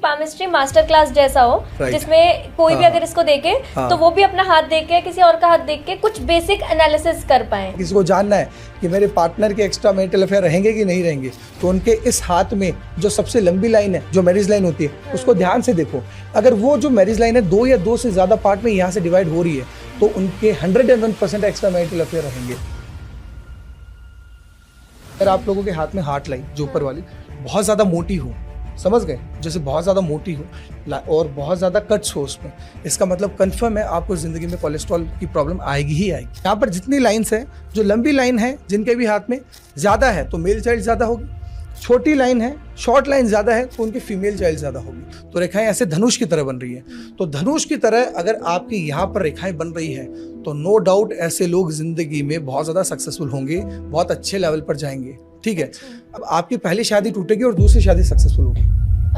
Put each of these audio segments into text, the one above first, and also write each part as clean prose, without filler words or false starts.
Palmistry master class जैसा हो, जिसमें कोई भी अगर इसको देखे तो वो भी अपना हाथ देख के किसी और का हाथ देख के कुछ बेसिक एनालिसिस कर पाए। किसी को जानना है कि मेरे पार्टनर के एक्स्ट्रा मैरिटल अफेयर रहेंगे कि नहीं रहेंगे, तो उनके इस हाथ में जो सबसे लंबी लाइन है, जो मैरिज लाइन होती है, उसको ध्यान से देखो। अगर वो जो मैरिज लाइन है 2 या 2 से ज्यादा पार्ट में यहाँ से डिवाइड हो रही है, तो उनके 101% एक्स्ट्रा मैरिटल अफेयर रहेंगे। अगर आप लोगों के हाथ में हार्ट लाइन जो ऊपर वाली बहुत ज्यादा मोटी हो, समझ गए, जैसे बहुत ज़्यादा मोटी हो और बहुत ज़्यादा कट्स हो उसमें, इसका मतलब कंफर्म है आपको ज़िंदगी में कोलेस्ट्रॉल की प्रॉब्लम आएगी ही आएगी। यहाँ पर जितनी लाइंस हैं, जो लंबी लाइन है जिनके भी हाथ में ज़्यादा है तो मेल चाइल्ड ज़्यादा होगी, छोटी लाइन है, शॉर्ट लाइन ज़्यादा है तो उनकी फीमेल चाइल्ड ज़्यादा होगी। तो रेखाएं ऐसे धनुष की तरह बन रही है। तो धनुष की तरह अगर आपकी यहाँ पर रेखाएं बन रही है तो नो डाउट ऐसे लोग ज़िंदगी में बहुत ज़्यादा सक्सेसफुल होंगे, बहुत अच्छे लेवल पर जाएंगे। ठीक है। अब आपकी पहली शादी टूटेगी और दूसरी शादी सक्सेसफुल होगी।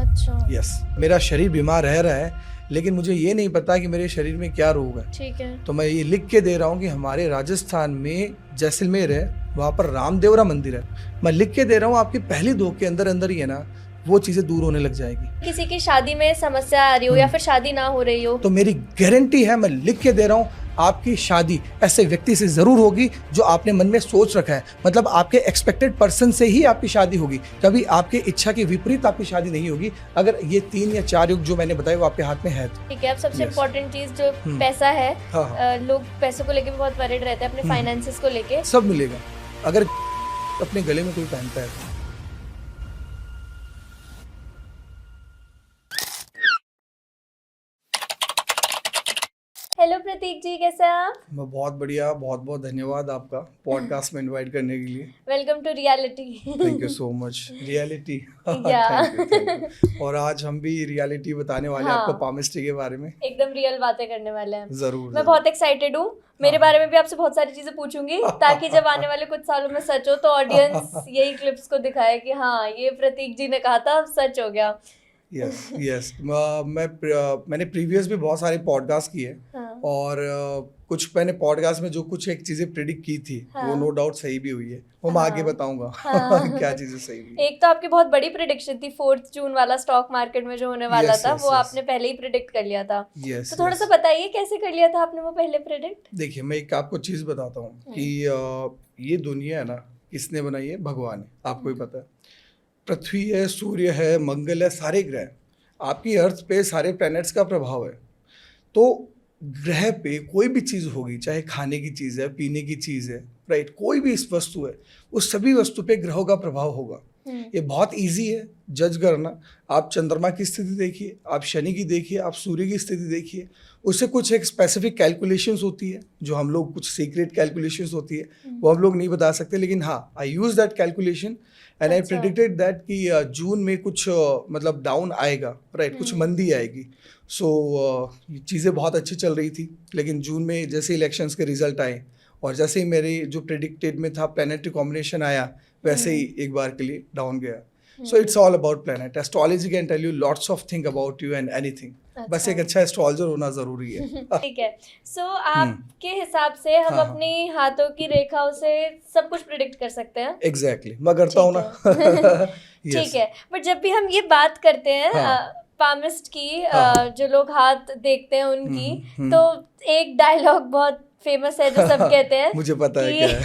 अच्छा। यस, मेरा शरीर बीमार रह रहा है, लेकिन मुझे ये नहीं पता कि मेरे शरीर में क्या रोग है। ठीक है। तो मैं ये लिख के दे रहा हूँ कि हमारे राजस्थान में जैसलमेर है, वहाँ पर रामदेवरा मंदिर है। मैं लिख के दे रहा हूँ, आपकी पहली दो के अंदर अंदर ही है ना, वो चीजें दूर होने लग जाएगी। किसी की शादी में समस्या आ रही हो या फिर शादी ना हो रही हो, तो मेरी गारंटी है, मैं लिख के दे रहा हूँ, आपकी शादी ऐसे व्यक्ति से जरूर होगी जो आपने मन में सोच रखा है। मतलब आपके एक्सपेक्टेड पर्सन से ही आपकी शादी होगी, कभी आपके इच्छा के विपरीत आपकी शादी नहीं होगी, अगर ये 3 या 4 युग जो मैंने बताया वो आपके हाथ में है। ठीक है। अब सबसे इम्पोर्टेंट चीज जो पैसा है, लोग पैसों को लेके बहुत वरीड रहते हैं, अपने फाइनेंसेस को लेके। सब मिलेगा अगर अपने गले में कोई पहनता है। हेलो प्रतीक जी, कैसे हैं आप? मैं बहुत बढ़िया, बहुत बहुत धन्यवाद आपका पॉडकास्ट में इनवाइट करने के लिए। Welcome to reality. Thank you so much. Reality. और आज हम भी रियलिटी बताने वाले हैं आपको पामिस्ट्री के बारे में। एकदम रियल बातें करने वाले हैं। जरूर। मैं बहुत एक्साइटेड हूँ। मेरे बारे में भी आपसे बहुत सारी चीजें पूछूंगी ताकि जब आने वाले कुछ सालों में सच हो तो ऑडियंस यही क्लिप्स को दिखाए कि हाँ, ये प्रतीक जी ने कहा था, सच हो गया। यस। मैंने प्रीवियस भी बहुत सारे पॉडकास्ट किए और कुछ मैंने पॉडकास्ट में जो कुछ एक चीजें प्रेडिक्ट की थी वो नो डाउट सही भी हुई है, वो मैं आगे बताऊंगा क्या चीजें सही हुई। एक तो आपकी बहुत बड़ी प्रेडिक्शन थी 4 जून वाला स्टॉक मार्केट में जो होने वाला था, वो आपने पहले ही प्रेडिक्ट कर लिया था। तो थोड़ा सा बताइए कैसे कर लिया था आपने वो पहले प्रेडिक्ट। देखिए, मैं एक आपको चीज बताता हूँ कि ये दुनिया है ना, किसने बनाई है? भगवान है। आपको ही पता है, पृथ्वी है, सूर्य है, मंगल है, सारे ग्रह, आपकी अर्थ पे सारे प्लैनेट्स का प्रभाव है। तो ग्रह पे कोई भी चीज़ होगी, चाहे खाने की चीज़ है, पीने की चीज़ है, राइट, कोई भी इस वस्तु है, उस सभी वस्तु पे ग्रहों का प्रभाव होगा। ये बहुत इजी है जज करना। आप चंद्रमा की स्थिति देखिए, आप शनि की देखिए, आप सूर्य की स्थिति देखिए, उससे कुछ एक स्पेसिफिक कैलकुलेशंस होती है जो हम लोग, कुछ सीक्रेट कैलकुलेशंस होती है, वो हम लोग नहीं बता सकते, लेकिन हाँ, I use that calculation and I predicted that कि जून में कुछ मतलब डाउन आएगा, राइट, कुछ मंदी आएगी। सो चीज़ें बहुत अच्छी चल रही थी, लेकिन जून में जैसे इलेक्शंस के रिजल्ट आए और जैसे ही मेरे जो प्रेडिक्टेड में था प्लैनेटरी कॉम्बिनेशन आया, वैसे ही एक बार के लिए डाउन गया। So it's all about planet. Astrology can tell you lots of thing about you and anything. बस एक अच्छा एस्ट्रोलॉजर होना जरूरी है। ठीक है। सो आपके हिसाब से हम अपनी हाथों की रेखाओं से सब कुछ प्रेडिक्ट कर सकते हैं? एग्जैक्टली, मैं करता हूँ ना। ठीक है। बट जब भी हम ये बात करते हैं पामिस्ट की, जो लोग हाथ देखते हैं उनकी, तो एक डायलॉग बहुत फेमस है जो सब कहते हैं मुझे पता है क्या है।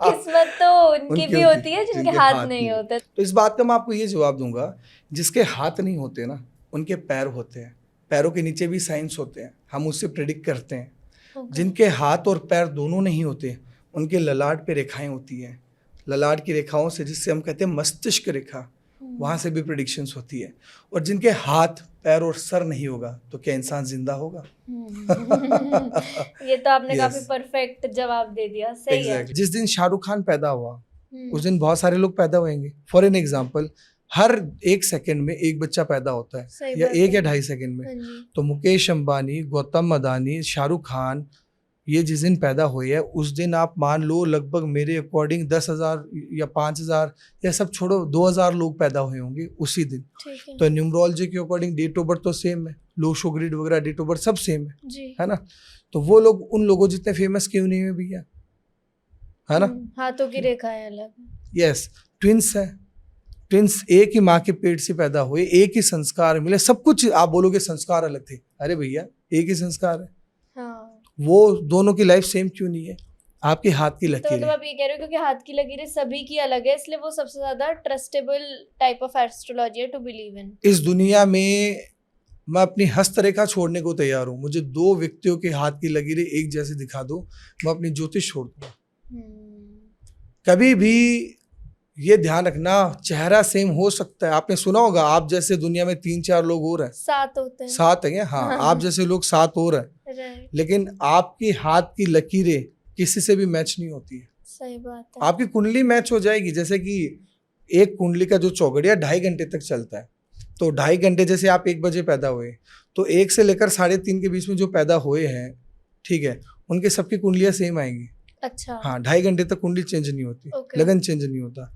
किस्मत तो उनकी भी होती है जिनके हाथ नहीं होते। तो इस बात का मैं आपको ये जवाब दूंगा, जिसके हाथ नहीं होते ना, उनके पैर होते हैं, पैरों के नीचे भी साइंस होते हैं, हम उससे प्रेडिक्ट करते हैं। जिनके हाथ और पैर दोनों नहीं होते, उनके ललाट पे रेखाएं होती हैं, ललाट की रेखाओं से, जिससे हम कहते हैं मस्तिष्क रेखा, वहाँ से भी प्रेडिक्शंस होती है। और जिनके हाथ, पैर और सर नहीं होगा, तो क्या इंसान जिंदा होगा? ये तो आपने काफी परफेक्ट जवाब दे दिया। सही है। जिस दिन शाहरुख खान पैदा हुआ, उस दिन बहुत सारे लोग पैदा होंगे। For an example, her 1 second में एक बच्चा पैदा होता है, या 1 या 2.5 सेकंड में। तो मुकेश अंबानी, गौतम अदानी, शाहरुख खान, ये जिस दिन पैदा हुए हैं, उस दिन आप मान लो लगभग मेरे अकॉर्डिंग 10,000 या 5,000 या सब छोड़ो 2,000 लोग पैदा हुए होंगे उसी दिन। तो न्यूमरोलॉजी के अकॉर्डिंग डेट ऑफ बर्थ तो सेम है, लो शुगरिड वगैरह डेट ऑफ बर्थ सब सेम है ना? तो वो लोग उन लोगों जितने फेमस क्यों नहीं है भैया, है ना? हाथों की रेखाएं अलग। यस, ट्विंस है, ट्विंस एक ही माँ के पेट से पैदा हुए, एक ही संस्कार मिले, सब कुछ आप बोलोगे संस्कार अलग थे, अरे भैया एक ही संस्कार है। हाँ। वो दोनों की लाइफ सेम क्यों नहीं है? आपके हाथ की तो लकीर मतलब है। आप ये कह रहे हो क्योंकि हाथ की लकीरें सभी की अलग है, इसलिए वो सबसे ज्यादा ट्रस्टेबल टाइप ऑफ एस्ट्रोलॉजी है टू बिलीव इन। इस दुनिया में मैं अपनी हस्तरेखा छोड़ने को तैयार हूँ, मुझे 2 व्यक्तियों के हाथ की लकीरें एक जैसे दिखा दो, मैं अपनी ज्योतिष छोड़ दूंगा। कभी भी ये ध्यान रखना, चेहरा सेम हो सकता है, आपने सुना होगा आप जैसे दुनिया में 3-4 लोग और हैं, 7 होते हैं। 7 हैं, हाँ, आप जैसे लोग 7 और हैं, राइट, लेकिन आपकी हाथ की लकीरें किसी से भी मैच नहीं होती है। सही बात है। आपकी कुंडली मैच हो जाएगी, जैसे कि एक कुंडली का जो चौघड़िया 2.5 घंटे तक चलता है, तो 2.5 घंटे, जैसे आप 1 बजे पैदा हुए, तो 1 से लेकर 3:30 के बीच में जो पैदा हुए हैं, ठीक है, उनके सबकी कुंडलियां सेम आएंगी। अच्छा। हाँ, 2.5 घंटे तक कुंडली चेंज नहीं होती, Okay. लगन चेंज नहीं होता।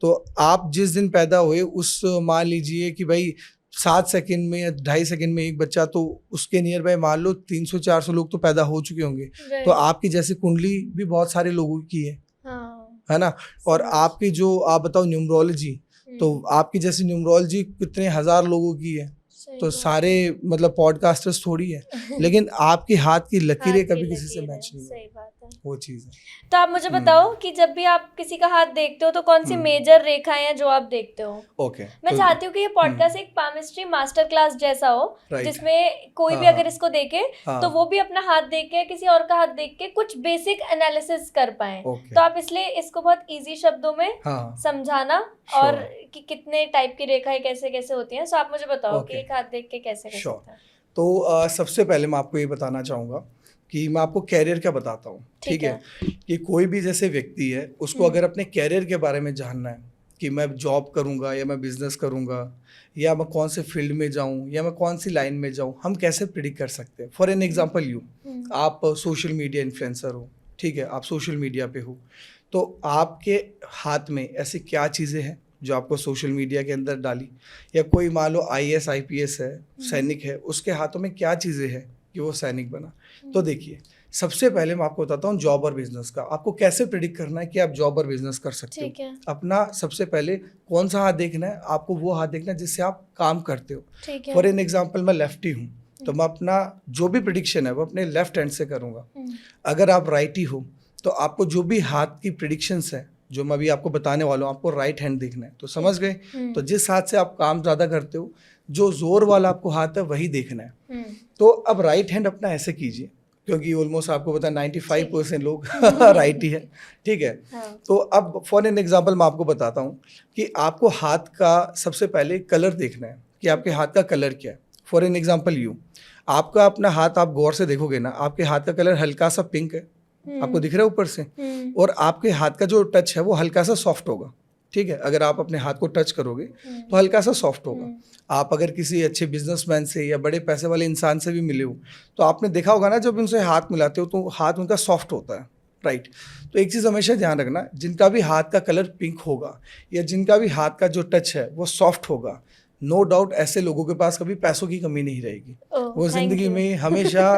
तो आप जिस दिन पैदा हुए उस, मान लीजिए कि भाई 7 सेकंड में या 2.5 सेकंड में एक बच्चा, तो उसके नियर बाय मान लो 300-400 लोग तो पैदा हो चुके होंगे। तो आपकी जैसी कुंडली भी बहुत सारे लोगों की है, है ना? और आपकी जो आप बताओ न्यूमरोलॉजी, तो आपकी जैसी न्यूमरोलॉजी कितने हजार लोगों की है, तो सारे मतलब पॉडकास्टर्स थोड़ी है, लेकिन आपकी हाथ की लकीरें कभी किसी से मैच नहीं सही बात है। वो चीज है। तो आप मुझे बताओ कि जब भी आप किसी का हाथ देखते हो तो कौन सी मेजर रेखाएं हैं जो आप देखते हो? ओके, मैं चाहती हूँ कि ये पॉडकास्ट एक पामिस्ट्री मास्टर क्लास जैसा हो, जिसमें कोई भी अगर इसको देखे तो वो भी अपना हाथ देख के, किसी और का हाथ देख के कुछ बेसिक एनालिसिस कर पाए। तो आप इसलिए इसको बहुत इजी शब्दों में समझाना और कि कितने टाइप की रेखाएं कैसे कैसे होती हैं, सो आप मुझे बताओ कि एक हाथ देख के कैसे कैसे होता है। तो सबसे पहले मैं आपको ये बताना चाहूँगा कि मैं आपको कैरियर का बताता हूँ, ठीक है? कि कोई भी जैसे व्यक्ति है, उसको अगर अपने कैरियर के बारे में जानना है कि मैं जॉब करूँगा या मैं बिजनेस करूँगा या मैं कौन से फील्ड में जाऊँ या मैं कौन सी लाइन में जाऊँ, हम कैसे प्रिडिक्ट कर सकते हैं? फॉर एन एग्जाम्पल आप सोशल मीडिया इन्फ्लुएंसर हो, ठीक है, आप सोशल मीडिया पे हो, तो आपके हाथ में ऐसी क्या चीज़ें हैं जो आपको सोशल मीडिया के अंदर डाली, या कोई मान लो IAS IPS है, सैनिक है, उसके हाथों में क्या चीज़ें हैं कि वो सैनिक बना? तो देखिए, सबसे पहले मैं आपको बताता हूँ जॉब और बिजनेस का, आपको कैसे प्रिडिक्ट करना है कि आप जॉब और बिजनेस कर सकते हो। अपना सबसे पहले कौन सा हाथ देखना है आपको? वो हाथ देखना है जिससे आप काम करते हो। फॉर एन एग्जाम्पल मैं लेफ्टी हूँ, तो मैं अपना जो भी प्रिडिक्शन है वो अपने लेफ्ट हैंड से करूँगा। अगर आप राइटी हो तो आपको जो भी हाथ की प्रिडिक्शंस है जो मैं अभी आपको बताने वाला हूँ, आपको राइट हैंड देखना है। तो समझ गए? तो जिस हाथ से आप काम ज़्यादा करते हो, जो जोर वाला आपको हाथ है वही देखना है। तो अब राइट हैंड अपना ऐसे कीजिए, क्योंकि ऑलमोस्ट आपको पता है 95% लोग राइट ही है, ठीक है? तो अब फॉर एन एग्जाम्पल मैं आपको बताता हूँ कि आपको हाथ का सबसे पहले कलर देखना है कि आपके हाथ का कलर क्या है। फॉर एन एग्जाम्पल आपका अपना हाथ आप गौर से देखोगे ना, आपके हाथ का कलर हल्का सा पिंक है, आपको दिख रहा है ऊपर से, और आपके हाथ का जो टच है वो हल्का सा सॉफ्ट होगा, ठीक है? अगर आप अपने हाथ को टच करोगे तो हल्का सा सॉफ्ट होगा। आप अगर किसी अच्छे बिजनेसमैन से या बड़े पैसे वाले इंसान से भी मिले हो तो आपने देखा होगा ना, जब उनसे हाथ मिलाते हो तो हाथ उनका सॉफ्ट होता है, राइट? तो एक चीज़ हमेशा ध्यान रखना, जिनका भी हाथ का कलर पिंक होगा या जिनका भी हाथ का जो टच है वो सॉफ्ट होगा, नो डाउट ऐसे लोगों के पास कभी पैसों की कमी नहीं रहेगी। वो जिंदगी में हमेशा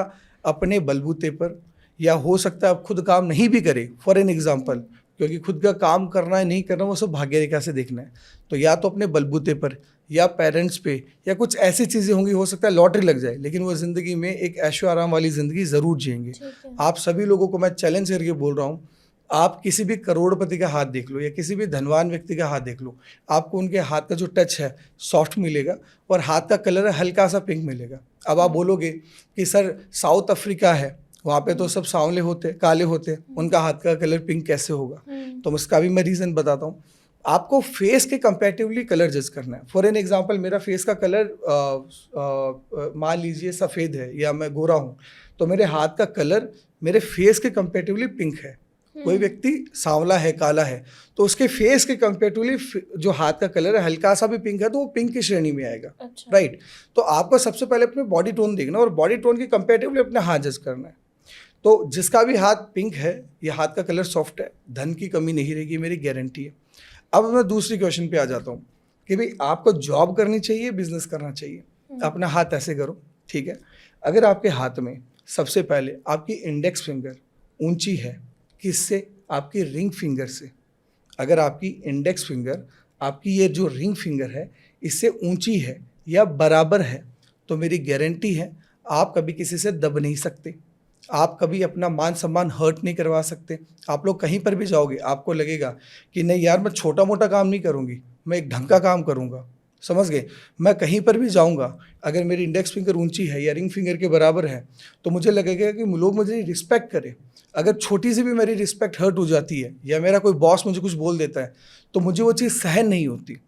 अपने बलबूते पर, या हो सकता है आप खुद काम नहीं भी करे, फॉर एन एग्जाम्पल, क्योंकि खुद का काम करना है नहीं करना वो सब भाग्य रेखा से देखना है, तो या तो अपने बलबूते पर या पेरेंट्स पे या कुछ ऐसी चीज़ें होंगी, हो सकता है लॉटरी लग जाए, लेकिन वो ज़िंदगी में एक ऐशो आराम वाली ज़िंदगी ज़रूर जिएंगे। आप सभी लोगों को मैं चैलेंज करके बोल रहा हूँ, आप किसी भी करोड़पति का हाथ देख लो या किसी भी धनवान व्यक्ति का हाथ देख लो, आपको उनके हाथ का जो टच है सॉफ्ट मिलेगा और हाथ का कलर हल्का सा पिंक मिलेगा। अब आप बोलोगे कि सर साउथ अफ्रीका है, वहाँ पे तो सब सांवले होते, काले होते, उनका हाथ का कलर पिंक कैसे होगा? तो उसका भी मैं रीज़न बताता हूँ। आपको फेस के कंपैरेटिवली कलर जज करना है। फॉर एन एग्जांपल मेरा फेस का कलर मान लीजिए सफ़ेद है या मैं गोरा हूँ, तो मेरे हाथ का कलर मेरे फेस के कंपैरेटिवली पिंक है। कोई व्यक्ति सांवला है, काला है, तो उसके फेस के कंपैरेटिवली जो हाथ का कलर है हल्का सा भी पिंक है तो वो पिंक की श्रेणी में आएगा, राइट? तो आपको सबसे पहले अपने बॉडी टोन देखना और बॉडी टोन के कंपैरेटिवली अपना हाथ जज करना है। तो जिसका भी हाथ पिंक है या हाथ का कलर सॉफ्ट है, धन की कमी नहीं रहेगी, मेरी गारंटी है। अब मैं दूसरी क्वेश्चन पे आ जाता हूँ कि भाई आपको जॉब करनी चाहिए, बिजनेस करना चाहिए? अपना हाथ ऐसे करो, ठीक है? अगर आपके हाथ में सबसे पहले आपकी इंडेक्स फिंगर ऊंची है, किससे? आपकी रिंग फिंगर से। अगर आपकी इंडेक्स फिंगर आपकी ये जो रिंग फिंगर है इससे ऊंची है या बराबर है, तो मेरी गारंटी है आप कभी किसी से दब नहीं सकते, आप कभी अपना मान सम्मान हर्ट नहीं करवा सकते। आप लोग कहीं पर भी जाओगे आपको लगेगा कि नहीं यार मैं छोटा मोटा काम नहीं करूँगी, मैं एक ढंग का काम करूँगा, समझ गए। मैं कहीं पर भी जाऊँगा अगर मेरी इंडेक्स फिंगर ऊंची है या रिंग फिंगर के बराबर है तो मुझे लगेगा कि लोग मुझे रिस्पेक्ट करें। अगर छोटी सी भी मेरी रिस्पेक्ट हर्ट हो जाती है या मेरा कोई बॉस मुझे कुछ बोल देता है तो मुझे वो चीज़ सहन नहीं होती।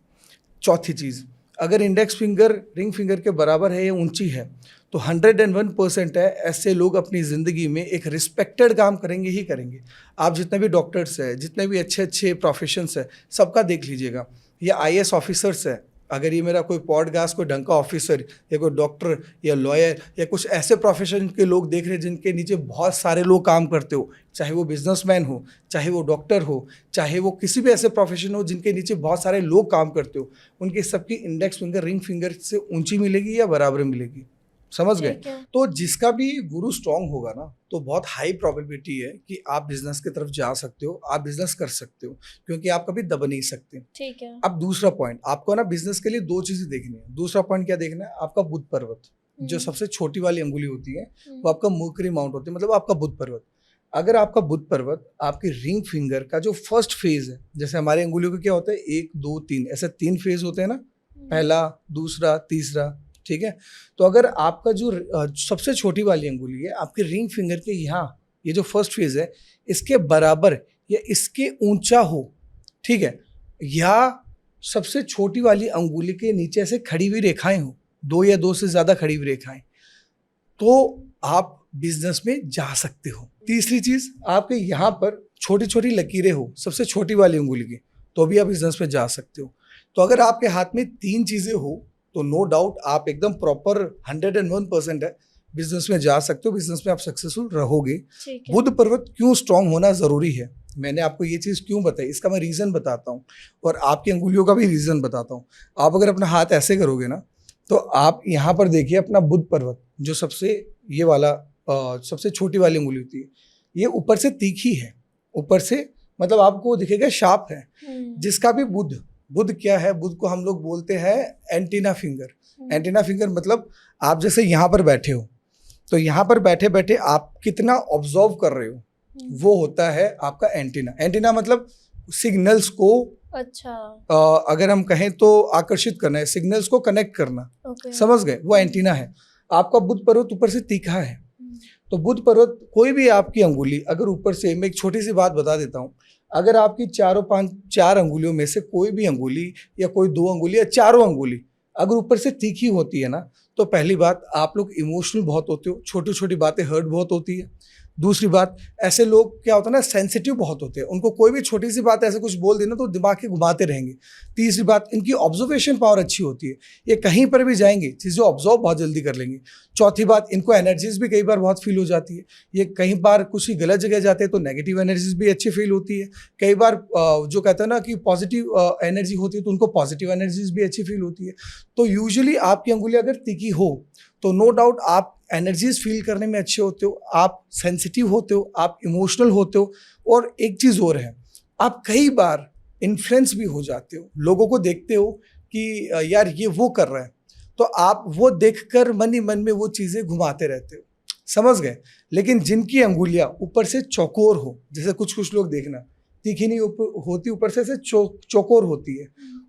चौथी चीज़, अगर इंडेक्स फिंगर रिंग फिंगर के बराबर है या ऊंची है तो 101% है ऐसे लोग अपनी ज़िंदगी में एक रिस्पेक्टेड काम करेंगे ही करेंगे। आप जितने भी डॉक्टर्स हैं, जितने भी अच्छे अच्छे प्रोफेशंस हैं, सबका देख लीजिएगा, या IAS ऑफिसर्स है, अगर ये मेरा कोई पॉडकास्ट कोई ढंग का ऑफिसर या कोई डॉक्टर या लॉयर या कुछ ऐसे प्रोफेशन के लोग देख रहे हैं जिनके नीचे बहुत सारे लोग काम करते हो, चाहे वो बिजनेसमैन हो, चाहे वो डॉक्टर हो, चाहे वो किसी भी ऐसे प्रोफेशन हो जिनके नीचे बहुत सारे लोग काम करते हो, उनकी सबकी इंडेक्स फिंगर रिंग फिंगर से ऊंची मिलेगी या बराबर मिलेगी, समझ गए। तो जिसका भी गुरु स्ट्रांग होगा ना तो बहुत हाई प्रोबेबिलिटी है कि आप बिजनेस की तरफ जा सकते हो, आप बिजनेस कर सकते हो, क्योंकि आप कभी दब नहीं सकते। ठीक है। अब दूसरा पॉइंट, आपको ना बिजनेस के लिए दो चीजें देखनी है। दूसरा पॉइंट क्या देखना है, आपका बुध पर्वत, जो सबसे छोटी वाली अंगुली होती है वो आपका मर्करी माउंट होती है, मतलब आपका बुध पर्वत। अगर आपका बुध पर्वत आपकी रिंग फिंगर का जो फर्स्ट फेज है, जैसे हमारे अंगुलियों का क्या होता है 1 2 3 ऐसे 3 फेज होते हैं ना, पहला, दूसरा, तीसरा, ठीक है। तो अगर आपका जो सबसे छोटी वाली अंगुली है आपके रिंग फिंगर के यहाँ, ये जो फर्स्ट फेज है इसके बराबर या इसके ऊंचा हो, ठीक है, या सबसे छोटी वाली अंगुली के नीचे से खड़ी हुई रेखाएं हो, 2 या 2 से ज्यादा खड़ी हुई रेखाएं, तो आप बिजनेस में जा सकते हो। तीसरी चीज, आपके यहाँ पर छोटी छोटी लकीरें हो सबसे छोटी वाली अंगुली की, तो भी आप बिजनेस में जा सकते हो। तो अगर आपके हाथ में 3 चीजें हो तो नो डाउट आप एकदम प्रॉपर 101% है, बिजनेस में जा सकते हो, बिजनेस में आप सक्सेसफुल रहोगे। बुध पर्वत क्यों स्ट्रांग होना जरूरी है, मैंने आपको ये चीज़ क्यों बताई, इसका मैं रीज़न बताता हूँ और आपकी अंगुलियों का भी रीज़न बताता हूँ। आप अगर अपना हाथ ऐसे करोगे ना तो आप यहाँ पर देखिए अपना बुध पर्वत, जो सबसे ये वाला सबसे छोटी वाली अंगुली होती है, ये ऊपर से तीखी है, ऊपर से मतलब आपको दिखेगा शार्प है। जिसका भी बुध क्या है, बुध को हम लोग बोलते हैं एंटीना फिंगर। एंटीना फिंगर मतलब आप जैसे यहाँ पर बैठे हो तो यहाँ पर बैठे बैठे आप कितना ऑब्जर्व कर रहे हो, वो होता है आपका एंटीना। एंटीना मतलब सिग्नल्स को, अच्छा, अगर हम कहें तो आकर्षित करना है, सिग्नल्स को कनेक्ट करना, समझ गए, वो एंटीना है। आपका बुध पर्वत ऊपर से तीखा है, तो बुध पर्वत कोई भी आपकी अंगुली अगर ऊपर से, मैं एक छोटी सी बात बता देता हूँ, अगर आपकी 4 अंगुलियों में से कोई भी अंगुली या कोई 2 अंगुली या 4 अंगुली अगर ऊपर से तीखी होती है ना, तो पहली बात आप लोग इमोशनल बहुत होते हो, छोटी छोटी बातें हर्ट बहुत होती है। दूसरी बात, ऐसे लोग क्या होता है ना, सेंसिटिव बहुत होते हैं, उनको कोई भी छोटी सी बात ऐसे कुछ बोल देना तो दिमाग के घुमाते रहेंगे। तीसरी बात, इनकी ऑब्जर्वेशन पावर अच्छी होती है, ये कहीं पर भी जाएंगे चीज़ें ऑब्जर्व बहुत जल्दी कर लेंगे। चौथी बात, इनको एनर्जीज भी कई बार बहुत फील हो जाती है, ये कई बार कुछ ही गलत जगह जाते हैं तो नेगेटिव एनर्जीज भी अच्छी फील होती है। कई बार जो कहते हैं ना कि पॉजिटिव एनर्जी होती है तो उनको पॉजिटिव एनर्जीज भी अच्छी फील होती है। तो यूजुअली आपकी अंगुली अगर तीखी हो तो नो डाउट आप एनर्जीज फील करने में अच्छे होते हो, आप सेंसिटिव होते हो, आप इमोशनल होते हो, और एक चीज़ और है, आप कई बार इन्फ्लुएंस भी हो जाते हो। लोगों को देखते हो कि यार ये वो कर रहा है, तो आप वो देखकर मन ही मन में वो चीज़ें घुमाते रहते हो, समझ गए। लेकिन जिनकी अंगुलियाँ ऊपर से चौकोर हो, जैसे कुछ लोग देखना तीखी नहीं होती, ऊपर से चौकोर होती है,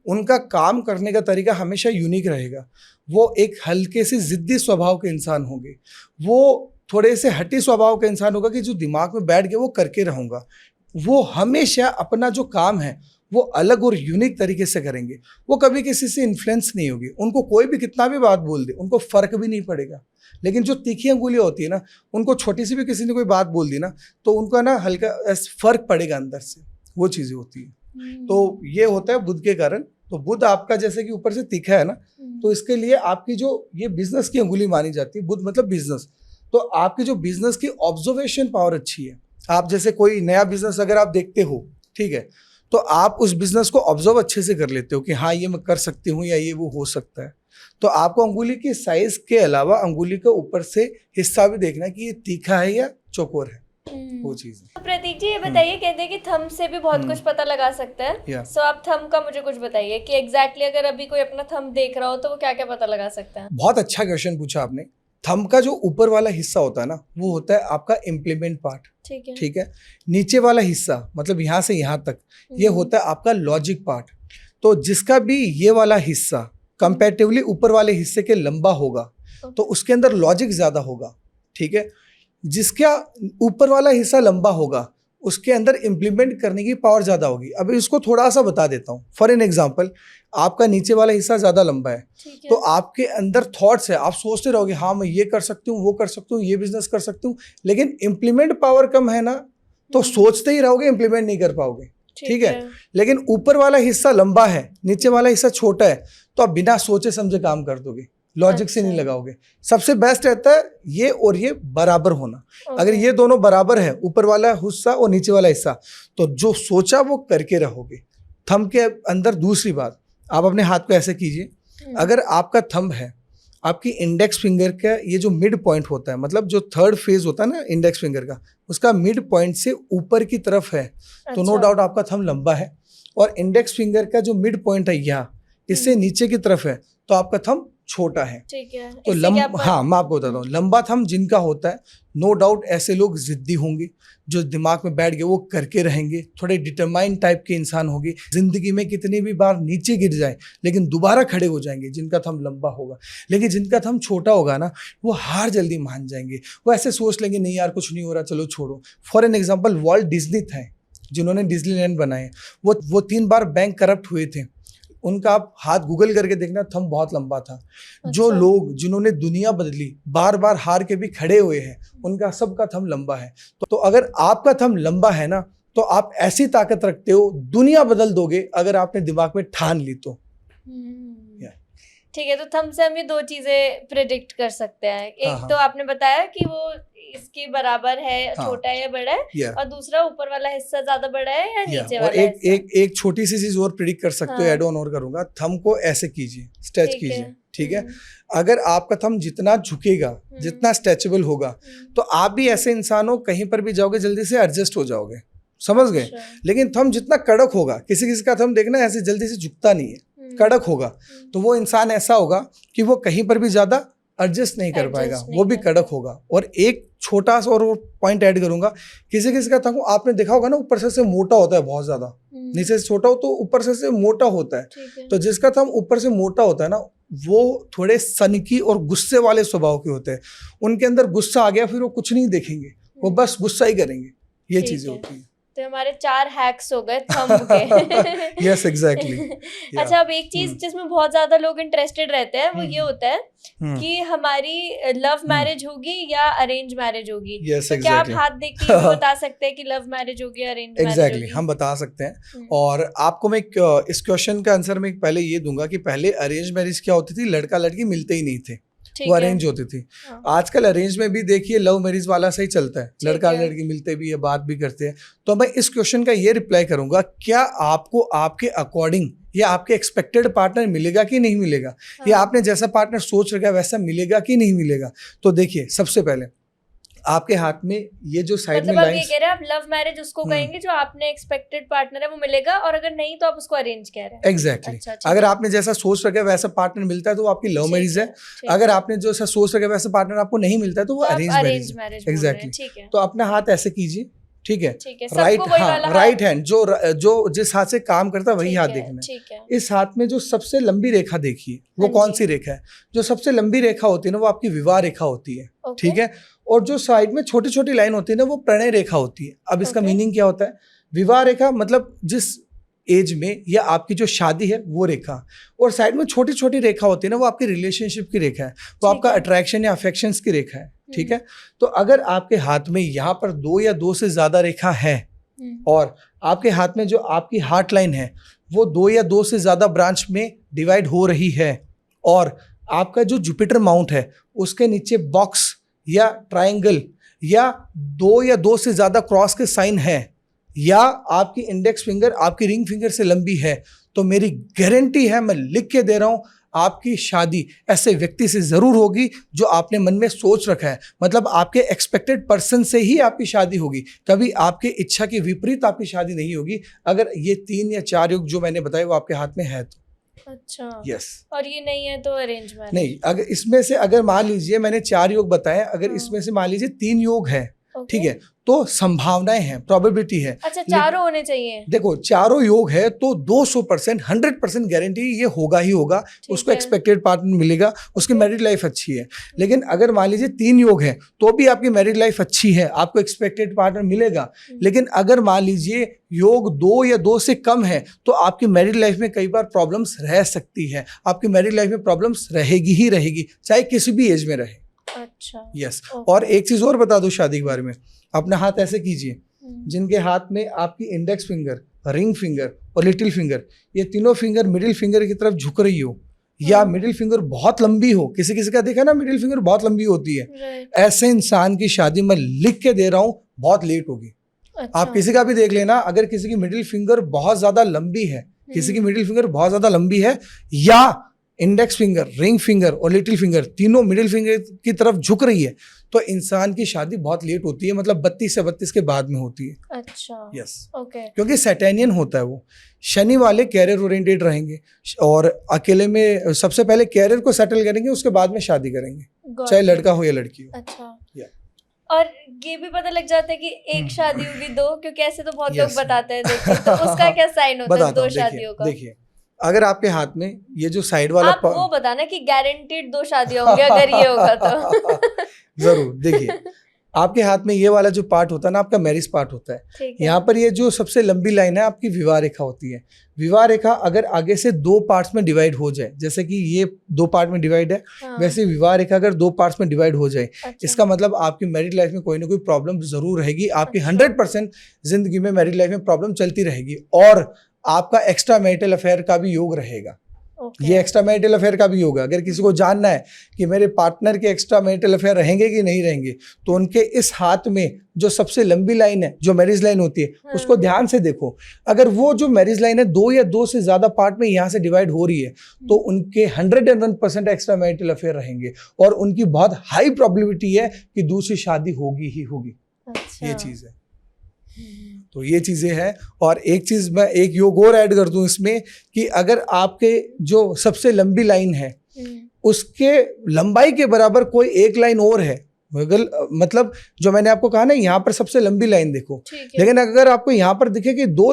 उनका काम करने का तरीका हमेशा यूनिक रहेगा। वो एक हल्के से जिद्दी स्वभाव के इंसान होंगे, वो थोड़े से हटी स्वभाव का इंसान होगा कि जो दिमाग में बैठ गया वो करके रहूँगा। वो हमेशा अपना जो काम है वो अलग और यूनिक तरीके से करेंगे, वो कभी किसी से इन्फ्लुएंस नहीं होगी, उनको कोई भी कितना भी बात बोल दे उनको फ़र्क भी नहीं पड़ेगा। लेकिन जो तीखी अंगुलियाँ होती है ना, उनको छोटी सी भी किसी ने कोई बात बोल दी ना तो उनका ना हल्का फ़र्क पड़ेगा अंदर से, वो चीज़ें होती है। तो ये होता है बुध के कारण। तो बुध आपका जैसे कि ऊपर से तीखा है ना, तो इसके लिए आपकी जो ये बिजनेस की अंगुली मानी जाती है, बुध मतलब बिजनेस, तो आपकी जो बिजनेस की ऑब्जर्वेशन पावर अच्छी है। आप जैसे कोई नया बिजनेस अगर आप देखते हो, ठीक है, तो आप उस बिजनेस को ऑब्जर्व अच्छे से कर लेते हो कि हाँ ये मैं कर सकती हूँ या ये वो हो सकता है। तो आपको अंगुली की साइज के अलावा अंगुली के ऊपर से हिस्सा भी देखना है कि ये तीखा है या चौकोर है। वो चीज है। प्रतीक जी ये बताइए, कहते हैं कि थंब से भी बहुत कुछ पता लगा सकते हैं। सो आप थंब का मुझे कुछ बताइए कि एग्जैक्टली अगर अभी कोई अपना थंब देख रहा हो तो वो क्या क्या पता लगा सकता है। बहुत अच्छा क्वेश्चन पूछा आपने। थंब का जो ऊपर वाला हिस्सा होता है ना, वो होता है आपका इम्प्लीमेंट पार्ट। ठीक है। नीचे वाला हिस्सा मतलब यहाँ से यहाँ तक, ये होता है आपका लॉजिक पार्ट। तो जिसका भी ये वाला हिस्सा कंपैरेटिवली ऊपर वाले हिस्से के लंबा होगा तो उसके अंदर लॉजिक ज्यादा होगा। ठीक है। जिसका ऊपर वाला हिस्सा लंबा होगा उसके अंदर इम्प्लीमेंट करने की पावर ज्यादा होगी। अभी इसको थोड़ा सा बता देता हूँ। फॉर एन एग्जांपल, आपका नीचे वाला हिस्सा ज्यादा लंबा है तो आपके अंदर थॉट्स है, आप सोचते रहोगे हाँ मैं ये कर सकती हूँ, वो कर सकती हूँ, ये बिजनेस कर सकती हूँ, लेकिन इम्प्लीमेंट पावर कम है ना, तो सोचते ही रहोगे, इम्प्लीमेंट नहीं कर पाओगे। ठीक है। लेकिन ऊपर वाला हिस्सा लंबा है, नीचे वाला हिस्सा छोटा है, तो आप बिना सोचे समझे काम कर दोगे, लॉजिक से नहीं लगाओगे। सबसे बेस्ट रहता है ये और ये बराबर होना। अगर ये दोनों बराबर है, ऊपर वाला हिस्सा और नीचे वाला हिस्सा, तो जो सोचा वो करके रहोगे। थंब के अंदर दूसरी बात, आप अपने हाथ को ऐसे कीजिए। अगर आपका थंब है, आपकी इंडेक्स फिंगर का ये जो मिड पॉइंट होता है, मतलब जो थर्ड फेज होता है ना इंडेक्स फिंगर का, उसका मिड पॉइंट से ऊपर की तरफ है तो नो डाउट आपका थंब लंबा है। और इंडेक्स फिंगर का जो मिड पॉइंट है यहाँ, इससे नीचे की तरफ है तो आपका थंब छोटा है। ठीक है। तो हाँ मैं आपको बताता हूँ, लंबा थंब जिनका होता है नो डाउट ऐसे लोग जिद्दी होंगे, जो दिमाग में बैठ गए वो करके रहेंगे, थोड़े डिटरमाइंड टाइप के इंसान होंगे, जिंदगी में कितनी भी बार नीचे गिर जाए लेकिन दोबारा खड़े हो जाएंगे जिनका थंब लंबा होगा। लेकिन जिनका थंब छोटा होगा ना, वो हार जल्दी मान जाएंगे, वो ऐसे सोच लेंगे नहीं यार कुछ नहीं हो रहा, चलो छोड़ो। For an example, Walt Disney थे जिन्होंने डिज्नीलैंड बनाए, वो 3 बार बैंक करप्ट हुए थे। उनका आप हाथ गूगल करके देखना, थंब बहुत लंबा था। जो लोग जिन्होंने दुनिया बदली, बार बार हार के भी खड़े हुए हैं, उनका सबका थंब लंबा है। तो अगर आपका थंब लंबा है ना, तो आप ऐसी ताकत रखते हो, दुनिया बदल दोगे अगर आपने दिमाग में ठान ली तो। ठीक है। तो थंब से हम ये 2 चीजें प्रेडिक्ट कर सकते हैं। एक तो आपने बताया कि वो इसके बराबर है, छोटा है या बड़ा है, और दूसरा ऊपर वाला हिस्सा ज्यादा बड़ा है या नीचे वाला हिस्सा। एक छोटी सी चीज और प्रेडिक्ट कर सकते हो, ऐड ऑन और करूंगा। थंब को ऐसे कीजिए, स्ट्रेच कीजिए। ठीक है। अगर आपका थंब जितना झुकेगा, जितना स्ट्रेचेबल होगा, तो आप भी ऐसे इंसान हो, कहीं पर भी जाओगे जल्दी से एडजस्ट हो जाओगे, समझ गए। लेकिन थंब जितना कड़क होगा, किसी किसी का थंब देखना ऐसे जल्दी से झुकता नहीं है, कड़क होगा, तो वो इंसान ऐसा होगा कि वो कहीं पर भी ज्यादा एडजस्ट नहीं कर पाएगा, वो भी कड़क होगा। और एक छोटा सा और पॉइंट ऐड करूंगा, किसी किसी का थंब आपने देखा होगा ना, ऊपर से मोटा होता है बहुत ज्यादा, नीचे से छोटा हो तो ऊपर से मोटा होता है। तो जिसका थंब ऊपर से मोटा होता है ना, वो थोड़े सनकी और गुस्से वाले स्वभाव के होते हैं। उनके अंदर गुस्सा आ गया फिर वो कुछ नहीं देखेंगे, वो बस गुस्सा ही करेंगे। ये चीजें होती हैं। तो हमारे 4 हैक्स हो गए थंब के। Yes exactly. अच्छा, अब एक चीज जिसमें बहुत ज्यादा लोग इंटरेस्टेड रहते हैं वो ये होता है कि हमारी लव मैरिज होगी या अरेंज मैरिज होगी। तो क्या आप हाथ देख के बता सकते हैं कि लव मैरिज होगी या अरेंज मैरिज होगी? एग्जैक्टली, हम बता सकते हैं। और आपको मैं इस क्वेश्चन का आंसर में पहले ये दूंगा कि पहले अरेंज मैरिज क्या होती थी, लड़का लड़की मिलते ही नहीं थे, वो अरेंज होती थी। आजकल अरेंज में भी देखिए लव मैरिज वाला सही चलता है, लड़का लड़की मिलते भी है, बात भी करते हैं। तो मैं इस क्वेश्चन का ये रिप्लाई करूंगा, क्या आपको आपके अकॉर्डिंग या आपके एक्सपेक्टेड पार्टनर मिलेगा कि नहीं मिलेगा, या आपने जैसा पार्टनर सोच रखा है वैसा मिलेगा कि नहीं मिलेगा। तो देखिए, सबसे पहले आपके हाथ में ये जो साइड में लाइंस, ये कह रहे हैं आप लव मैरिज उसको कहेंगे जो आपने एक्सपेक्टेड पार्टनर है वो मिलेगा, और अगर नहीं तो आप उसको अरेंज कह रहे हैं। एग्जैक्टली। अगर आपने जैसा सोच रखा है वैसा पार्टनर मिलता है तो वो आपकी लव मैरिज है। अगर आपने जो ऐसा सोच रखा है वैसा पार्टनर आपको नहीं मिलता है तो वो अरेंज मैरिज है। एग्जैक्टली। तो अपना हाथ ऐसे कीजिए, ठीक है, राइट हैंड जो जिस हाथ से काम करता है वही हाथ देखना है। इस हाथ में जो सबसे लंबी रेखा देखिए, वो कौन सी रेखा है? जो सबसे लंबी रेखा होती है ना, वो आपकी विवाह रेखा होती है। ठीक है। और जो साइड में छोटी छोटी लाइन होती है ना, वो प्रणय रेखा होती है। अब इसका मीनिंग क्या होता है? विवाह रेखा मतलब जिस एज में या आपकी जो शादी है वो रेखा, और साइड में छोटी छोटी रेखा होती है ना, वो आपकी रिलेशनशिप की रेखा है, वो आपका अट्रैक्शन या अफेक्शंस की रेखा है। ठीक है। तो अगर आपके हाथ में यहाँ पर 2 या 2 से ज्यादा रेखा है, और आपके हाथ में जो आपकी हार्ट लाइन है वो 2 या 2 से ज्यादा ब्रांच में डिवाइड हो रही है, और आपका जो जुपिटर माउंट है उसके नीचे बॉक्स या ट्राइंगल या 2 या 2 से ज्यादा क्रॉस के साइन है, या आपकी इंडेक्स फिंगर आपकी रिंग फिंगर से लंबी है, तो मेरी गारंटी है, मैं लिख के दे रहा हूं, आपकी शादी ऐसे व्यक्ति से जरूर होगी जो आपने मन में सोच रखा है, मतलब आपके एक्सपेक्टेड पर्सन से ही आपकी शादी होगी। कभी आपकी इच्छा के विपरीत आपकी शादी नहीं होगी, अगर ये 3 या 4 योग जो मैंने बताए वो आपके हाथ में है तो। अच्छा, यस। और ये नहीं है तो अरेंज मैरिज? नहीं, अगर इसमें से अगर मान लीजिए मैंने 4 योग बताए, अगर इसमें से मान लीजिए 3 योग है, ठीक है, तो संभावनाएं हैं, प्रोबेबिलिटी है। अच्छा, चारों होने चाहिए? देखो, चारों योग है तो 200% 100% गारंटी ये होगा ही होगा, उसको एक्सपेक्टेड पार्टनर मिलेगा, उसकी मैरिड लाइफ अच्छी है। लेकिन अगर मान लीजिए 3 योग है तो भी आपकी मैरिड लाइफ अच्छी है, आपको एक्सपेक्टेड पार्टनर मिलेगा। लेकिन अगर मान लीजिए योग 2 या 2 से कम है तो आपकी मैरिड लाइफ में कई बार प्रॉब्लम्स रह सकती है, आपकी मैरिड लाइफ में प्रॉब्लम्स रहेगी ही रहेगी, चाहे किसी भी एज में रहे। अच्छा, यस। और एक चीज और बता दो शादी के बारे में, अपना हाथ ऐसे कीजिए, जिनके हाथ में आपकी इंडेक्स फिंगर, रिंग फिंगर और लिटिल फिंगर, ये तीनों फिंगर मिडिल फिंगर की तरफ झुक रही हो, या मिडिल फिंगर बहुत लंबी हो, किसी किसी का देखा ना मिडिल फिंगर बहुत लंबी होती है, ऐसे इंसान की शादी मैं लिख के दे रहा हूँ बहुत लेट होगी। अच्छा। आप किसी का भी देख लेना, अगर किसी की मिडिल फिंगर बहुत ज्यादा लंबी है, किसी की मिडिल फिंगर बहुत ज्यादा लंबी है, या इंडेक्स फिंगर, रिंग फिंगर और लिटिल फिंगर तीनों मिडिल फिंगर की तरफ झुक रही है, तो इंसान की शादी बहुत लेट होती है, मतलब 32 से 32 के बाद में होती है। अच्छा, यस, ओके। क्योंकि सैटेनियन होता है वो। शनि वाले कैरियर ओरिएंटेड रहेंगे और अकेले में सबसे पहले कैरियर को सेटल करेंगे, उसके बाद में शादी करेंगे, चाहे लड़का हो या लड़की हो। अच्छा, और ये भी पता लग जाता है कि एक शादी होगी 2, क्योंकि ऐसे तो बहुत लोग बताते हैं, देखिए तो उसका क्या साइन होता है 2 शादियों का? देखिए, अगर आपके हाथ में ये जो साइड वाला आप वो बताना कि गारंटीड 2 शादियां होंगी अगर ये होगा तो। जरूर। देखिए, आपके हाथ में ये वाला जो पार्ट होता है ना, आपका मैरिज पार्ट होता है। यहाँ पर ये जो सबसे लंबी लाइन है आपकी विवाह रेखा होती है। विवाह रेखा अगर आगे से 2 पार्ट्स में डिवाइड हो जाए, जैसे कि ये 2 पार्ट में डिवाइड है, वैसे विवाह रेखा अगर 2 पार्ट्स में डिवाइड हो जाए, इसका मतलब आपकी मैरिड लाइफ में कोई ना कोई प्रॉब्लम जरूर रहेगी, आपकी 100% जिंदगी में मैरिड लाइफ में प्रॉब्लम चलती रहेगी, और आपका एक्स्ट्रा मैरिटल अफेयर का भी योग रहेगा। ये एक्स्ट्रा मैरिटल अफेयर का भी होगा। अगर किसी को जानना है कि मेरे पार्टनर के एक्स्ट्रा मैरिटल अफेयर रहेंगे कि नहीं रहेंगे, तो उनके इस हाथ में जो सबसे लंबी लाइन है, जो मैरिज लाइन होती है, उसको ध्यान से देखो। अगर वो जो मैरिज लाइन है 2 या 2 से ज्यादा पार्ट में यहाँ से डिवाइड हो रही है, तो उनके 101% एक्स्ट्रा मैरिटल अफेयर रहेंगे, और उनकी बहुत हाई प्रोबेबिलिटी है कि दूसरी शादी होगी ही होगी। अच्छा। ये चीज है। तो ये चीजें हैं। और एक चीज मैं एक योग और ऐड कर दूं इसमें, कि अगर आपके जो सबसे लंबी लाइन है उसके लंबाई के बराबर कोई एक लाइन और है, मतलब जो मैंने आपको कहा ना, यहाँ पर सबसे लंबी लाइन देखो, लेकिन अगर आपको यहाँ पर दिखे कि 2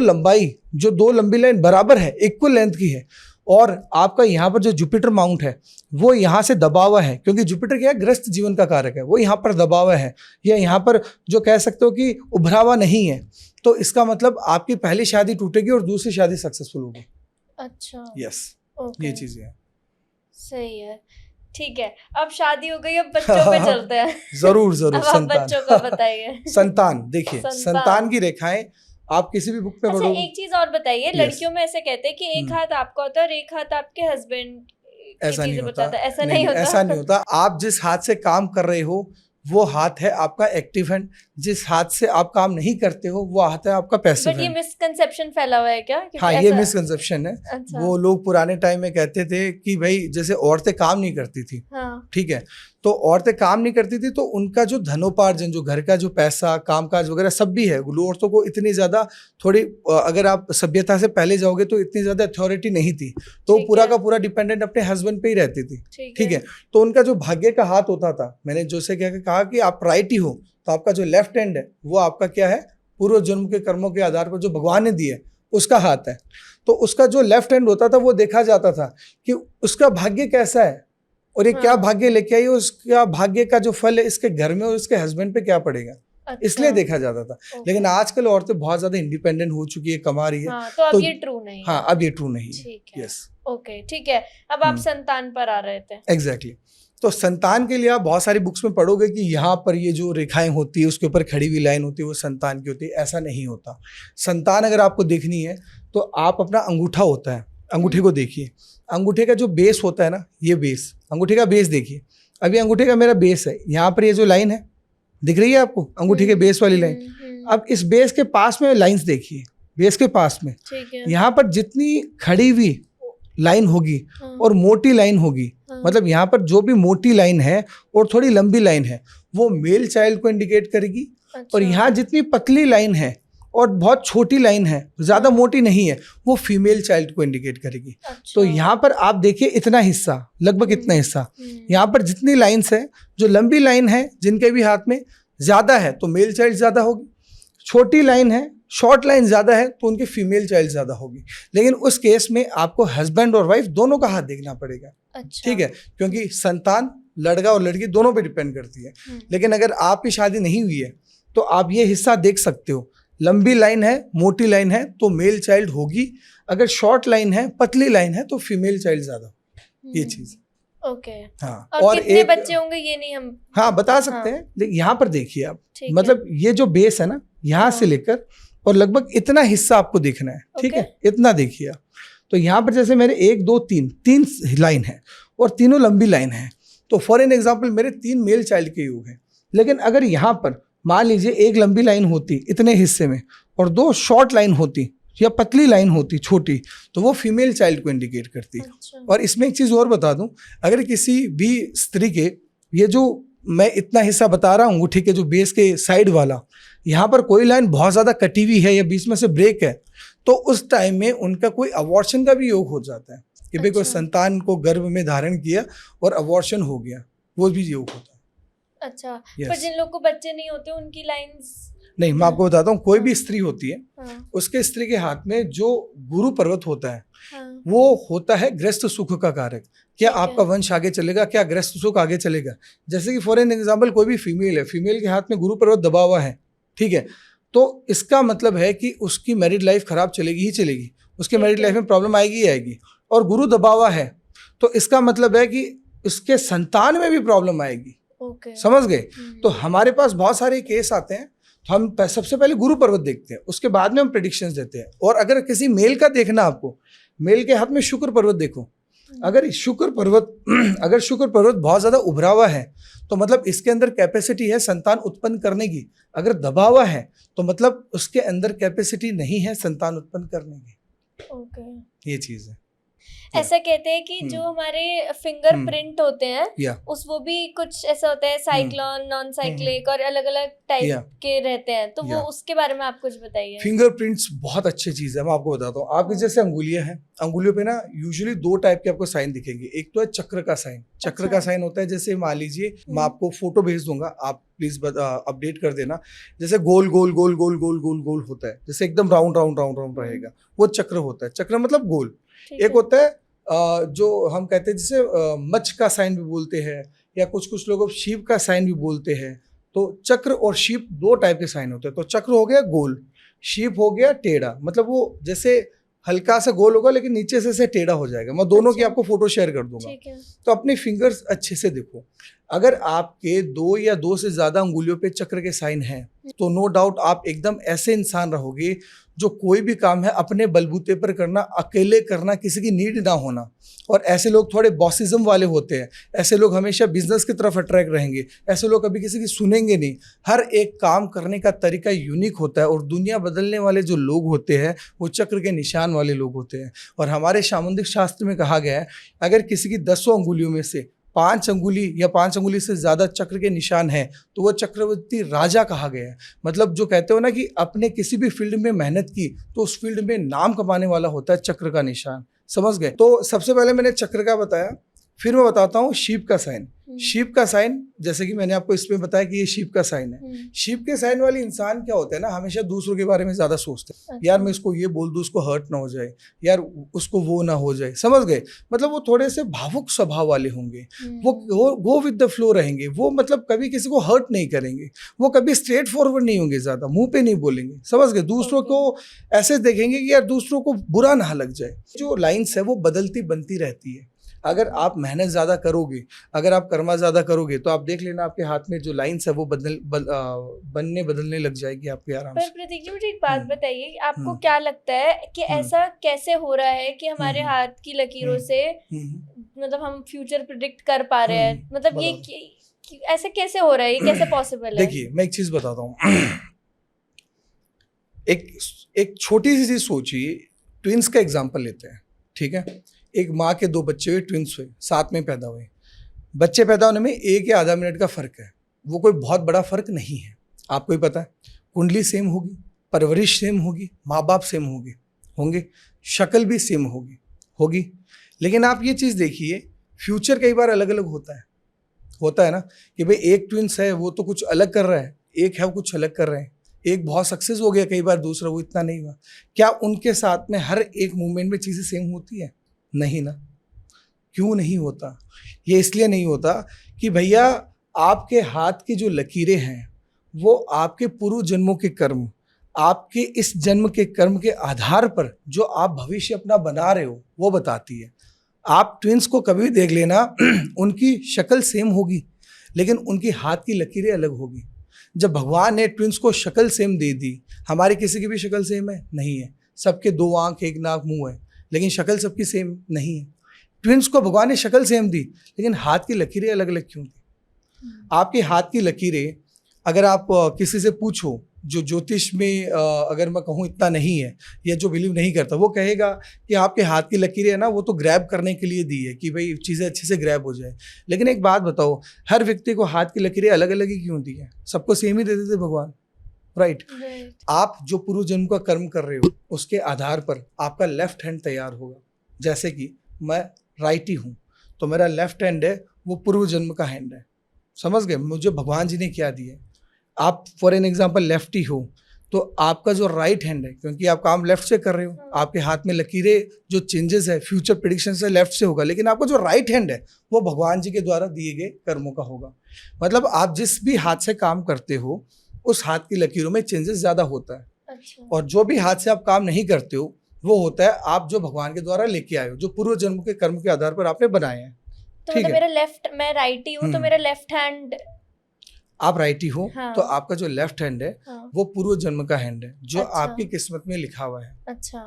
लंबी लाइन बराबर है, इक्वल लेंथ की है, और आपका यहाँ पर जो जुपिटर माउंट है वो यहाँ से दबा हुआ है, क्योंकि जुपिटर क्या है, ग्रस्त जीवन का कारक है, वो यहाँ पर दबा हुआ है, या यहाँ पर जो कह सकते हो कि उभरा हुआ नहीं है, तो इसका मतलब आपकी पहली शादी टूटेगी और दूसरी शादी सक्सेसफुल होगी। अच्छा, यस, ये चीजें हैं। सही है, ठीक है। अब शादी हो गई, अब बच्चों पे चलते हैं। जरूर। अब बच्चों का बताइए। संतान, देखिए संतान की रेखाएं आप किसी भी बुक पे पढ़ो। एक चीज और बताइए, लड़कियों में ऐसे कहते हैं कि एक हाथ आपका होता है और एक हाथ आपके हस्बैंड। ऐसा नहीं होता। ऐसा नहीं होता। आप जिस हाथ से काम कर रहे हो वो हाथ है आपका एक्टिव हैंड, जिस हाथ से आप काम नहीं करते हो वो हाथ है आपका पैसिव हैंड। ये मिसकंसेप्शन फैला हुआ है क्या? हाँ, ये मिसकंसेप्शन है। अच्छा। वो लोग पुराने टाइम में कहते थे कि भाई जैसे औरतें काम नहीं करती थी, हाँ। ठीक है, तो औरतें काम नहीं करती थी तो उनका जो धनोपार्जन, जो घर का जो पैसा, कामकाज वगैरह सब भी है, औरतों को इतनी ज्यादा थोड़ी, अगर आप सभ्यता से पहले जाओगे तो इतनी ज्यादा अथॉरिटी नहीं थी, तो पूरा का पूरा डिपेंडेंट अपने हस्बैंड पे ही रहती थी, ठीक है। तो उनका जो भाग्य का हाथ होता था, मैंने जैसे क्या कहा कि आप राइटी हो तो आपका जो लेफ्ट हैंड है वो आपका क्या है, पूर्व जन्म के कर्मों के आधार पर जो भगवान ने दिए उसका हाथ है। तो उसका जो लेफ्ट हैंड होता था वो देखा जाता था कि उसका भाग्य कैसा है और ये क्या भाग्य लेके आई, उसका भाग्य का जो फल है इसके घर में और उसके हस्बैंड पे क्या पड़ेगा। अच्छा। इसलिए देखा जाता था। लेकिन आजकल औरतें बहुत ज्यादा इंडिपेंडेंट हो चुकी है, कमा रही है। हाँ, तो अब ये ट्रू नहीं है। हाँ, अब ये ट्रू नहीं है। यस, ओके, ठीक है। अब आप संतान पर आ रहे थे। एग्जैक्टली। तो संतान के लिए आप बहुत सारी बुक्स में पढ़ोगे कि यहाँ पर ये जो रेखाएं होती है उसके ऊपर खड़ी हुई लाइन होती है वो संतान की होती है। ऐसा नहीं होता। संतान अगर आपको देखनी है तो आप अपना अंगूठा होता है, अंगूठे को देखिए। अंगूठे का जो बेस होता है ना, ये बेस, अंगूठे का बेस देखिए। अभी अंगूठे का मेरा बेस है, यहाँ पर ये जो लाइन है दिख रही है आपको, अंगूठे के बेस वाली लाइन। अब इस बेस के पास में लाइंस देखिए, बेस के पास में यहाँ पर जितनी खड़ी हुई लाइन होगी और मोटी लाइन होगी, मतलब यहाँ पर जो भी मोटी लाइन है और थोड़ी लंबी लाइन है वो मेल चाइल्ड को इंडिकेट करेगी। और यहाँ जितनी पतली लाइन है और बहुत छोटी लाइन है, ज्यादा मोटी नहीं है, वो फीमेल चाइल्ड को इंडिकेट करेगी। तो यहाँ पर आप देखिए इतना हिस्सा, लगभग इतना हिस्सा, यहाँ पर जितनी लाइन्स है, जो लंबी लाइन है जिनके भी हाथ में ज्यादा है तो मेल चाइल्ड ज्यादा होगी, छोटी लाइन है, शॉर्ट लाइन ज्यादा है तो उनकी फीमेल चाइल्ड ज्यादा होगी। लेकिन उस केस में आपको हस्बैंड और वाइफ दोनों का हाथ देखना पड़ेगा। ठीक है, क्योंकि संतान लड़का और लड़की दोनों पे डिपेंड करती है। लेकिन अगर आपकी शादी नहीं हुई है तो आप ये हिस्सा देख सकते हो, लंबी लाइन है, मोटी लाइन है तो मेल चाइल्ड होगी, अगर शॉर्ट लाइन है, पतली लाइन है तो फीमेल चाइल्ड ज्यादा, ये चीज। ओके। हाँ, और कितने बच्चे होंगे ये नहीं हम बता सकते हैं, लेकिन यहाँ पर देखिए आप, मतलब ये जो बेस है ना, यहाँ से लेकर और लगभग इतना हिस्सा आपको देखना है। ठीक है, इतना देखिए आप। तो यहाँ पर जैसे मेरे 1 2 3 लाइन है और तीनों लंबी लाइन है, तो फॉर एन एग्जाम्पल मेरे 3 मेल चाइल्ड के योग हैं। लेकिन अगर यहाँ पर मान लीजिए एक लंबी लाइन होती इतने हिस्से में और 2 शॉर्ट लाइन होती या पतली लाइन होती छोटी, तो वो फीमेल चाइल्ड को इंडिकेट करती। और इसमें एक चीज और बता दूं, अगर किसी भी स्त्री के ये जो मैं इतना हिस्सा बता रहा हूँ अंगूठी के जो बेस के साइड वाला, यहाँ पर कोई लाइन बहुत ज्यादा कटी हुई है या बीच में से ब्रेक है, तो उस टाइम में उनका कोई अबॉर्शन का भी योग हो जाता है कि भाई कोई संतान को गर्भ में धारण किया और अबॉर्शन हो गया, वो भी योग होता है। अच्छा, पर जिन लोग को बच्चे नहीं होते उनकी लाइंस नहीं, मैं आपको बताता हूँ, कोई भी स्त्री होती है, उसके स्त्री के हाथ में जो गुरु पर्वत होता है, वो होता है गृहस्थ सुख का कारक। क्या आपका वंश आगे चलेगा, क्या गृहस्थ सुख आगे चलेगा। जैसे कि फॉर एन एग्जाम्पल कोई भी फीमेल है, फीमेल के हाथ में गुरु पर्वत दबा हुआ है, ठीक है, तो इसका मतलब है कि उसकी मैरिड लाइफ खराब चलेगी ही चलेगी, उसके मैरिड लाइफ में प्रॉब्लम आएगी ही आएगी। और गुरु दबा हुआ है तो इसका मतलब है कि उसके संतान में भी प्रॉब्लम आएगी। समझ गए। तो हमारे पास बहुत सारे केस आते हैं, तो हम सबसे पहले गुरु पर्वत देखते हैं, उसके बाद में हम प्रेडिक्शंस देते हैं। और अगर किसी मेल का देखना, आपको मेल के हाथ में शुक्र पर्वत देखो, अगर शुक्र पर्वत बहुत ज्यादा उभरा हुआ है तो मतलब इसके अंदर कैपेसिटी है संतान उत्पन्न करने की। अगर दबा हुआ है तो मतलब उसके अंदर कैपेसिटी नहीं है संतान उत्पन्न करने की। ये चीज है। ऐसा कहते हैं कि जो हमारे फिंगरप्रिंट होते हैं उस वो भी कुछ ऐसा होता है, साइक्लोन, नॉन साइक्लिक और अलग अलग टाइप के रहते हैं, तो वो उसके बारे में आप कुछ बताइए। फिंगरप्रिंट्स बहुत अच्छी चीज है, मैं आपको बताता हूँ। आपकी जैसे अंगुलियां हैं, अंगुलियों पे ना यूजुअली 2 टाइप के आपको साइन दिखेंगे। एक तो है चक्र का साइन। चक्र का साइन होता है, जैसे मान लीजिए मैं आपको फोटो भेज दूंगा, आप प्लीज अपडेट कर देना। जैसे गोल गोल गोल गोल गोल गोल गोल होता है, जैसे एकदम राउंड राउंड राउंड राउंड रहेगा, वो चक्र होता है। चक्र मतलब गोल। एक होता है जो हम कहते हैं जिसे मच्छ का साइन भी बोलते हैं, या कुछ लोग शीप का साइन भी बोलते हैं। तो चक्र और शीप 2 टाइप के साइन होते हैं। तो चक्र हो गया गोल, शीप हो गया टेढ़ा, मतलब वो जैसे हल्का सा गोल होगा लेकिन नीचे से टेढ़ा हो जाएगा। मैं दोनों की आपको फोटो शेयर कर दूंगा। तो अपने फिंगर्स अच्छे से देखो, अगर आपके 2 या 2 से ज्यादा अंगुलियों पे चक्र के साइन हैं तो नो डाउट आप एकदम ऐसे इंसान रहोगे जो कोई भी काम है अपने बलबूते पर करना, अकेले करना, किसी की नीड ना होना। और ऐसे लोग थोड़े बॉसिज्म वाले होते हैं, ऐसे लोग हमेशा बिजनेस की तरफ अट्रैक्ट रहेंगे, ऐसे लोग कभी किसी की सुनेंगे नहीं। हर एक काम करने का तरीका यूनिक होता है। और दुनिया बदलने वाले जो लोग होते हैं वो चक्र के निशान वाले लोग होते हैं। और हमारे सामुद्रिक शास्त्र में कहा गया है, अगर किसी की 10 अंगुलियों में से 5 अंगुली या 5 अंगुली से ज्यादा चक्र के निशान है तो वो चक्रवर्ती राजा कहा गया है। मतलब जो कहते हो ना कि अपने किसी भी फील्ड में मेहनत की तो उस फील्ड में नाम कमाने वाला होता है चक्र का निशान। समझ गए। तो सबसे पहले मैंने चक्र का बताया, फिर मैं बताता हूँ शीप का साइन। शीप का साइन, जैसे कि मैंने आपको इसमें बताया कि ये शीप का साइन है। शीप के साइन वाले इंसान क्या होते हैं ना, हमेशा दूसरों के बारे में ज्यादा सोचते हैं। यार मैं इसको ये बोल दूं उसको हर्ट ना हो जाए, यार उसको वो ना हो जाए। समझ गए। मतलब वो थोड़े से भावुक स्वभाव वाले होंगे, वो गो विद द फ्लो रहेंगे। वो मतलब कभी किसी को हर्ट नहीं करेंगे, वो कभी स्ट्रेट फॉरवर्ड नहीं होंगे, ज्यादा मुंह पे नहीं बोलेंगे। समझ गए। दूसरों को ऐसे देखेंगे कि यार दूसरों को बुरा ना लग जाए। जो लाइन्स है वो बदलती बनती रहती है। अगर आप मेहनत ज्यादा करोगे, अगर आप कर्मा ज्यादा करोगे तो आप देख लेना आपके हाथ में जो लाइन्स है वो बदलने लग जाएगी आपके आराम से। पर प्रतीक जी मुझे एक बात बताइए, आपको क्या लगता है कि ऐसा कैसे हो रहा है कि हमारे हाथ की लकीरों से मतलब हम फ्यूचर प्रेडिक्ट कर पा रहे हैं? मतलब ये ऐसे कैसे हो रहा है, ये कैसे पॉसिबल है? देखिए मैं एक चीज बताता हूँ। एक छोटी सी चीज सोचिए, ट्विंस का एग्जांपल लेते हैं, ठीक है। एक माँ के 2 बच्चे हुए, ट्विंस हुए, साथ में पैदा हुए। बच्चे पैदा होने में 1 या आधा मिनट का फ़र्क है, वो कोई बहुत बड़ा फ़र्क नहीं है। आपको ही पता है, कुंडली सेम होगी, परवरिश सेम होगी, माँ बाप सेम होंगे, शक्ल भी सेम होगी। लेकिन आप ये चीज़ देखिए, फ्यूचर कई बार अलग अलग होता है ना, कि भाई एक ट्विंस है वो तो कुछ अलग कर रहा है, एक है वो कुछ अलग कर रहे हैं, एक बहुत सक्सेस हो गया कई बार, दूसरा वो इतना नहीं हुआ। क्या उनके साथ में हर एक मूवमेंट में चीज़ें सेम होती है? नहीं ना। क्यों नहीं होता? ये इसलिए नहीं होता कि भैया आपके हाथ की जो लकीरें हैं वो आपके पूर्व जन्मों के कर्म, आपके इस जन्म के कर्म के आधार पर जो आप भविष्य अपना बना रहे हो वो बताती है। आप ट्विंस को कभी भी देख लेना, उनकी शक्ल सेम होगी लेकिन उनकी हाथ की लकीरें अलग होगी। जब भगवान ने ट्विंस को शक्ल सेम दे दी, हमारी किसी की भी शक्ल सेम है? नहीं है। सबके 2 आंख, 1 नाक, मुंह है, लेकिन शक्ल सबकी सेम नहीं है। ट्विंस को भगवान ने शक्ल सेम दी लेकिन हाथ की लकीरें अलग अलग क्यों दी? आपके हाथ की लकीरें, अगर आप किसी से पूछो जो ज्योतिष में अगर मैं कहूँ इतना नहीं है या जो बिलीव नहीं करता, वो कहेगा कि आपके हाथ की लकीरें है ना, वो तो ग्रैब करने के लिए दी है कि भाई चीज़ें अच्छे से ग्रैब हो जाए। लेकिन एक बात बताओ, हर व्यक्ति को हाथ की लकीरें अलग अलग ही क्यों दी है? सबको सेम ही देते थे भगवान, राइट? आप जो पूर्व जन्म का कर्म कर रहे हो उसके आधार पर आपका लेफ्ट हैंड तैयार होगा। जैसे कि मैं राइटी हूँ तो मेरा लेफ्ट हैंड है वो पूर्व जन्म का हैंड है। समझ गए मुझे भगवान जी ने क्या दिया? आप फॉर एन एग्जांपल लेफ्टी हो तो आपका जो राइट हैंड है, क्योंकि आप काम लेफ्ट से कर रहे हो, आपके हाथ में लकीरें जो चेंजेस है फ्यूचर प्रेडिक्शन से लेफ्ट से होगा, लेकिन आपका जो राइट हैंड है वो भगवान जी के द्वारा दिए गए कर्मों का होगा। मतलब आप जिस भी हाथ से काम करते हो उस हाथ की लकीरों में चेंजेस ज़्यादा होता है। अच्छा। और जो भी हाथ से आप काम नहीं करते हो वो होता है आप जो भगवान के द्वारा लेके आए हो, जो पूर्व जन्म के कर्म के आधार पर आपने बनाए हैं। तो मतलब मेरा लेफ्ट, मैं राइटी हूँ तो मेरा लेफ्ट हैंड, आप राइटी हो हाँ। तो आपका जो लेफ्ट हैंड है हाँ। वो पूर्व जन्म का हैंड है जो अच्छा। आपकी किस्मत में लिखा हुआ है। अच्छा,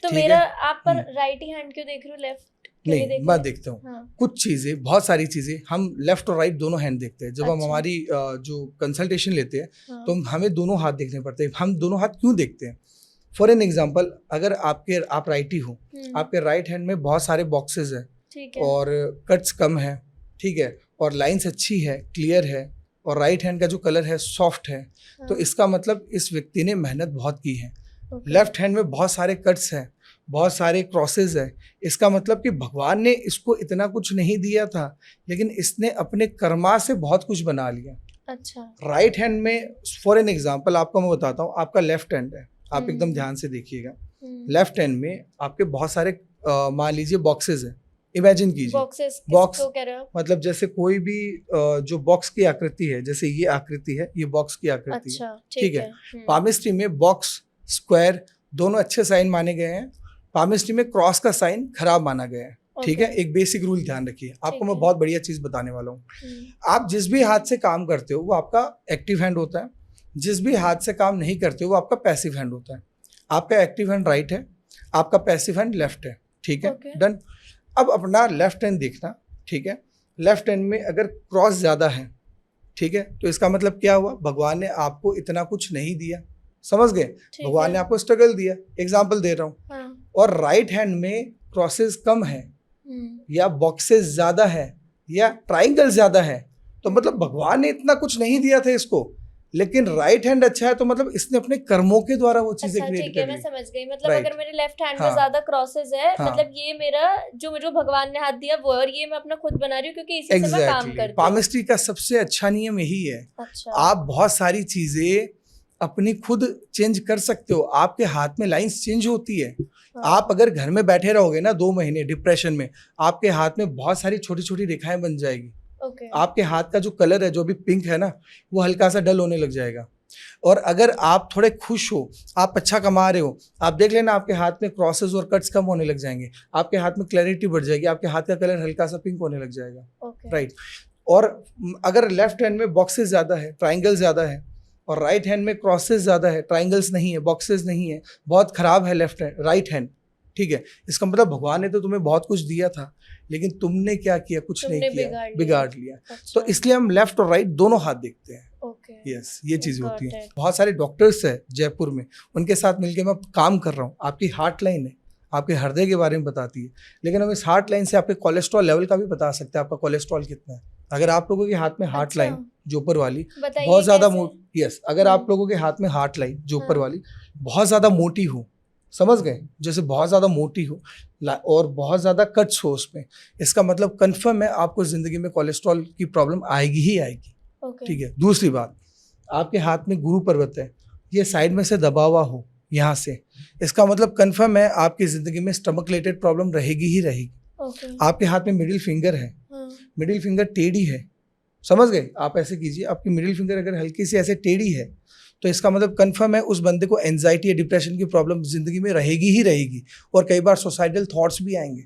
तो मेरा आप पर राइटी हैंड क्यों देख रहे हो, लेफ्ट नहीं मैं देखता हूँ। हाँ। कुछ चीजें, बहुत सारी चीजें हम लेफ्ट और राइट दोनों हैंड देखते हैं। जब हम हमारी जो कंसल्टेशन लेते हैं तो हमें दोनों हाथ देखने पड़ते हैं। हम दोनों हाथ क्यों देखते हैं? फॉर एन एग्जाम्पल, अगर आप राइटी हो, आपके राइट हैंड में बहुत सारे बॉक्सेस हैं और कट्स कम है, ठीक है, और लाइंस अच्छी है, क्लियर है, और राइट हैंड का जो कलर है सॉफ्ट है, तो इसका मतलब इस व्यक्ति ने मेहनत बहुत की है। लेफ्ट हैंड में बहुत सारे कट्स हैं, बहुत सारे क्रॉसेस है, इसका मतलब कि भगवान ने इसको इतना कुछ नहीं दिया था लेकिन इसने अपने कर्मा से बहुत कुछ बना लिया। अच्छा। राइट हैंड में फॉर एन एग्जांपल आपको मैं बताता हूँ, आपका लेफ्ट हैंड है, आप एकदम ध्यान से देखिएगा। लेफ्ट हैंड में आपके बहुत सारे मान लीजिए बॉक्सेस है, इमेजिन कीजिए। बॉक्स मतलब जैसे कोई भी जो बॉक्स की आकृति है, जैसे ये आकृति है, ये बॉक्स की आकृति है, ठीक है। पामिस्ट्री में बॉक्स, स्क्वायर दोनों अच्छे साइन माने गए हैं। पामिस्ट्री में क्रॉस का साइन खराब माना गया है, ठीक है। एक बेसिक रूल ध्यान रखिए, आपको मैं बहुत बढ़िया चीज बताने वाला हूँ। आप जिस भी हाथ से काम करते हो वो आपका एक्टिव हैंड होता है, जिस भी हाथ से काम नहीं करते हो वो आपका पैसिव हैंड होता है। आपका एक्टिव हैंड राइट है, आपका पैसिव हैंड लेफ्ट है, ठीक है, डन। अब अपना लेफ्ट हैंड देखना, ठीक है। लेफ्ट हैंड में अगर क्रॉस ज्यादा है, ठीक है, तो इसका मतलब क्या हुआ? भगवान ने आपको इतना कुछ नहीं दिया, समझ गए? भगवान ने आपको स्ट्रगल दिया, एग्जाम्पल दे रहा हूँ। हाँ। और राइट हैंड में क्रॉसेस कम है या बॉक्सेस ज्यादा है या ट्राइंगल ज्यादा है, तो मतलब भगवान ने इतना कुछ नहीं दिया था इसको, लेकिन राइट हैंड अच्छा है तो मतलब इसने अपने कर्मों के द्वारा वो चीजें क्रिएट कर ली। मैं समझ गई, मतलब अगर मेरे लेफ्ट हैंड में ज्यादा क्रॉसेस है, मतलब ये मेरा जो मुझे भगवान ने हाथ दिया वो, और ये मैं अपना खुद बना रही हूँ क्योंकि इसी से मैं काम करती हूँ। पामिस्ट्री का सबसे अच्छा नियम यही है। अच्छा। आप बहुत सारी चीजें अपनी खुद चेंज कर सकते हो, आपके हाथ में लाइंस चेंज होती है। आप अगर घर में बैठे रहोगे ना 2 महीने डिप्रेशन में, आपके हाथ में बहुत सारी छोटी छोटी रेखाएं बन जाएगी। आपके हाथ का जो कलर है, जो भी पिंक है ना, वो हल्का सा डल होने लग जाएगा। और अगर आप थोड़े खुश हो, आप अच्छा कमा रहे हो, आप देख लेना आपके हाथ में क्रॉसेस और कट्स कम होने लग जाएंगे, आपके हाथ में क्लैरिटी बढ़ जाएगी, आपके हाथ का कलर हल्का सा पिंक होने लग जाएगा, राइट। और अगर लेफ्ट हैंड में बॉक्सेस ज्यादा है, ट्राइंगल ज्यादा है, और राइट हैंड में क्रॉसेस ज्यादा है, ट्राइंगल्स नहीं है, बॉक्सेस नहीं है, बहुत खराब है लेफ्ट हैंड, राइट हैंड, ठीक है, इसका मतलब भगवान ने तो तुम्हें बहुत कुछ दिया था लेकिन तुमने क्या किया? कुछ नहीं किया, बिगाड़ लिया। अच्छा। तो इसलिए हम लेफ्ट और राइट दोनों हाथ देखते हैं। यस, ये चीज होती है। बहुत सारे डॉक्टर्स है जयपुर में, उनके साथ मिलके मैं काम कर रहा हूँ। आपकी हार्ट लाइन है, आपके हृदय के बारे में बताती है, लेकिन हम इस हार्ट लाइन से आपके कोलेस्ट्रॉल लेवल का भी बता सकते हैं, आपका कोलेस्ट्रॉल कितना है। अगर आप लोगों के हाथ में हार्ट लाइन जो ऊपर वाली बहुत ज्यादा मोटी, यस, अगर आप लोगों के हाथ में हार्ट लाइन जो ऊपर वाली बहुत ज्यादा मोटी हो, समझ गए, जैसे बहुत ज्यादा मोटी हो और बहुत ज्यादा कट्स हो उसमें, इसका मतलब कंफर्म है आपको जिंदगी में कोलेस्ट्रॉल की प्रॉब्लम आएगी ही आएगी। ठीक है। दूसरी बात, आपके हाथ में गुरु पर्वत है, ये साइड में से दबा हुआ हो यहाँ से, इसका मतलब कंफर्म है आपकी जिंदगी में स्टमक रिलेटेड प्रॉब्लम रहेगी ही रहेगी। आपके हाथ में मिडिल फिंगर है, मिडिल फिंगर टेढ़ी है, समझ गए, आप ऐसे कीजिए, आपकी मिडिल फिंगर अगर हल्की सी ऐसे टेढ़ी है तो इसका मतलब कंफर्म है उस बंदे को एंजाइटी या डिप्रेशन की प्रॉब्लम जिंदगी में रहेगी ही रहेगी, और कई बार सुसाइडल थॉट्स भी आएंगे।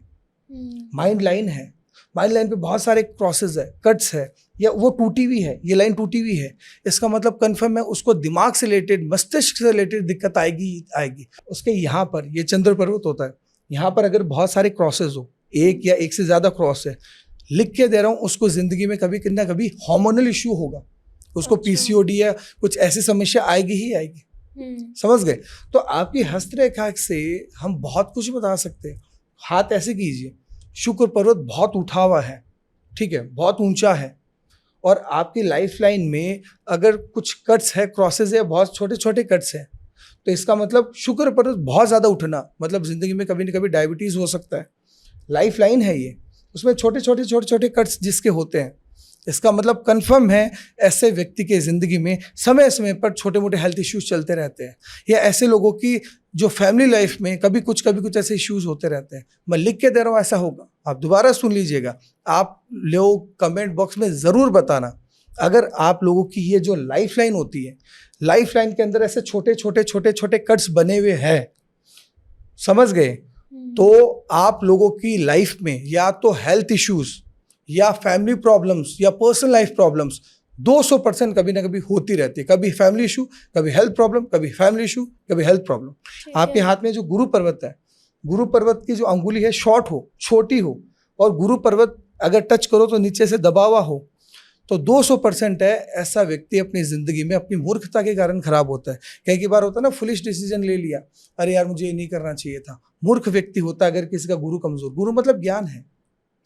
माइंड लाइन है, माइंड लाइन पे बहुत सारे क्रॉसेस है, कट्स है, या वो टूटी हुई है, ये लाइन टूटी हुई है, इसका मतलब कंफर्म है उसको दिमाग से रिलेटेड, मस्तिष्क से रिलेटेड दिक्कत आएगी। उसके यहाँ पर ये चंद्र पर्वत होता है, यहाँ पर अगर बहुत सारे क्रॉसेस हो, एक या एक से ज्यादा क्रॉस है, लिख के दे रहा हूँ, उसको जिंदगी में कभी ना कभी हार्मोनल इश्यू होगा, उसको पीसीओडी या कुछ ऐसी समस्या आएगी ही आएगी। समझ गए। तो आपकी हस्तरेखा से हम बहुत कुछ बता सकते हैं। हाथ ऐसे कीजिए, शुक्र पर्वत बहुत उठा हुआ है, ठीक है, बहुत ऊंचा है, और आपकी लाइफ लाइन में अगर कुछ कट्स है, क्रॉसेस है, बहुत छोटे छोटे कट्स है, तो इसका मतलब शुक्र पर्वत बहुत ज़्यादा उठना, मतलब जिंदगी में कभी न कभी डायबिटीज़ हो सकता है। लाइफ लाइन है ये, उसमें छोटे छोटे कट्स जिसके होते हैं, इसका मतलब कंफर्म है ऐसे व्यक्ति के ज़िंदगी में समय समय पर छोटे मोटे हेल्थ इश्यूज चलते रहते हैं, या ऐसे लोगों की जो फैमिली लाइफ में कभी कुछ ऐसे इश्यूज होते रहते हैं। मैं लिख के दे रहा हूँ, ऐसा होगा, आप दोबारा सुन लीजिएगा, आप लोग कमेंट बॉक्स में ज़रूर बताना अगर आप लोगों की ये जो लाइफ लाइन होती है, लाइफ लाइन के अंदर ऐसे छोटे छोटे कट्स बने हुए हैं, समझ गए, तो आप लोगों की लाइफ में या तो हेल्थ इश्यूज या फैमिली प्रॉब्लम्स या पर्सनल लाइफ प्रॉब्लम्स 200% कभी ना कभी होती रहती है। कभी फैमिली इशू, कभी हेल्थ प्रॉब्लम, कभी फैमिली इशू, कभी हेल्थ प्रॉब्लम। आपके हाथ में जो गुरु पर्वत है, गुरु पर्वत की जो अंगुली है शॉर्ट हो, छोटी हो, और गुरु पर्वत अगर टच करो तो नीचे से दबा हुआ हो, तो 200% है ऐसा व्यक्ति अपनी ज़िंदगी में अपनी मूर्खता के कारण खराब होता है। कई बार होता है ना, फुलिश डिसीजन ले लिया, अरे यार मुझे ये नहीं करना चाहिए था, मूर्ख व्यक्ति होता है। अगर किसी का गुरु कमज़ोर, गुरु मतलब ज्ञान है,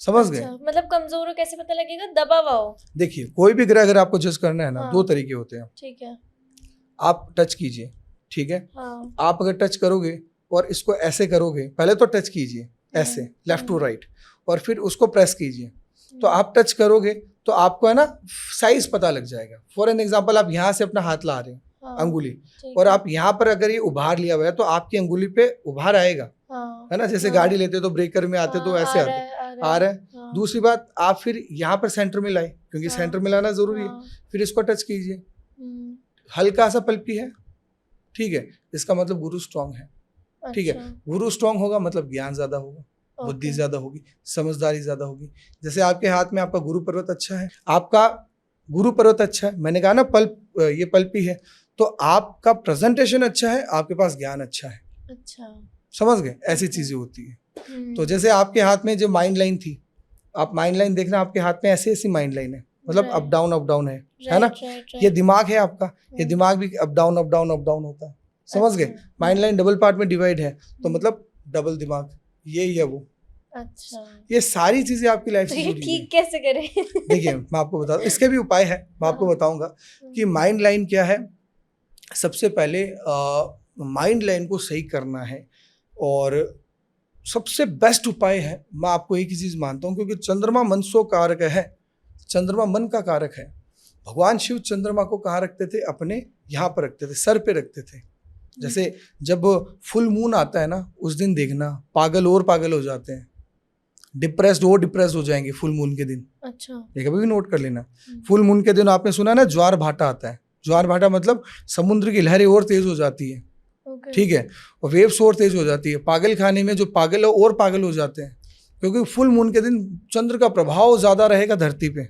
समझ गए। मतलब कमजोर हो कैसे पता लगेगा? दबा हुआ हो। देखिए, कोई भी ग्रह अगर आपको जज करना है ना, हाँ। 2 तरीके होते हैं। ठीक है, आप टच कीजिए, ठीक है, हाँ। आप अगर टच करोगे और इसको ऐसे करोगे, पहले तो टच कीजिए ऐसे लेफ्ट टू राइट, और फिर उसको प्रेस कीजिए, तो आप टच करोगे तो आपको है ना साइज पता लग जाएगा। फॉर एन एग्जाम्पल, आप यहाँ से अपना हाथ ला रहे हैं, हाँ। अंगुली, और आप यहाँ पर अगर ये उभार लिया हुआ है तो आपकी अंगुली पे उभार आएगा, हाँ। है ना, जैसे हाँ। गाड़ी लेते तो ब्रेकर में आते, हाँ। तो ऐसे आ रहा है। हाँ। दूसरी बात, आप फिर यहाँ पर सेंटर में लाए, क्योंकि हाँ। सेंटर में लाना जरूरी है, फिर इसको टच कीजिए, हल्का सा पल्पी है, ठीक है, इसका मतलब गुरु स्ट्रांग है। ठीक है, गुरु स्ट्रांग होगा मतलब ज्ञान ज्यादा होगा, बुद्धि ज्यादा होगी, समझदारी ज्यादा होगी। जैसे आपके हाथ में आपका गुरु पर्वत अच्छा है, आपका गुरु पर्वत अच्छा है, मैंने कहा ना ये पल्पी है, तो आपका प्रेजेंटेशन अच्छा है, आपके पास ज्ञान अच्छा है। अच्छा, समझ गए, ऐसी चीजें होती है। तो जैसे आपके हाथ में जो माइंड लाइन थी, आप माइंड लाइन देखना, आपके हाथ में ऐसी माइंड लाइन है, मतलब अप डाउन है ना, ये दिमाग है आपका, ये दिमाग भी अप डाउन होता है, समझ गए। माइंड लाइन डबल पार्ट में डिवाइड है, तो मतलब डबल दिमाग, ये या वो। अच्छा, ये सारी चीजें आपकी लाइफ से जुड़ी ठीक कैसे करें? देखिए, मैं आपको बता दूं, इसके भी उपाय है, मैं आपको बताऊंगा कि माइंड लाइन क्या है। सबसे पहले माइंड लाइन को सही करना है, और सबसे बेस्ट उपाय है, मैं आपको एक ही चीज मानता हूँ, क्योंकि चंद्रमा मन सो कारक है, चंद्रमा मन का कारक है। भगवान शिव चंद्रमा को कहाँ रखते थे? अपने यहाँ पर रखते थे, सर पे रखते थे। जैसे जब फुल मून आता है ना, उस दिन देखना पागल और पागल हो जाते हैं, डिप्रेस्ड हो जाएंगे फुल मून के दिन। अच्छा, ये कभी भी नोट कर लेना। फुल मून के दिन आपने सुना ना, ज्वार भाटा आता है। ज्वार भाटा मतलब समुद्र की लहरें और तेज हो जाती है, ठीक है, और वेव्स और तेज हो जाती है। पागल खाने में जो पागल है और पागल हो जाते हैं, क्योंकि फुल मून के दिन चंद्र का प्रभाव ज्यादा रहेगा धरती पे,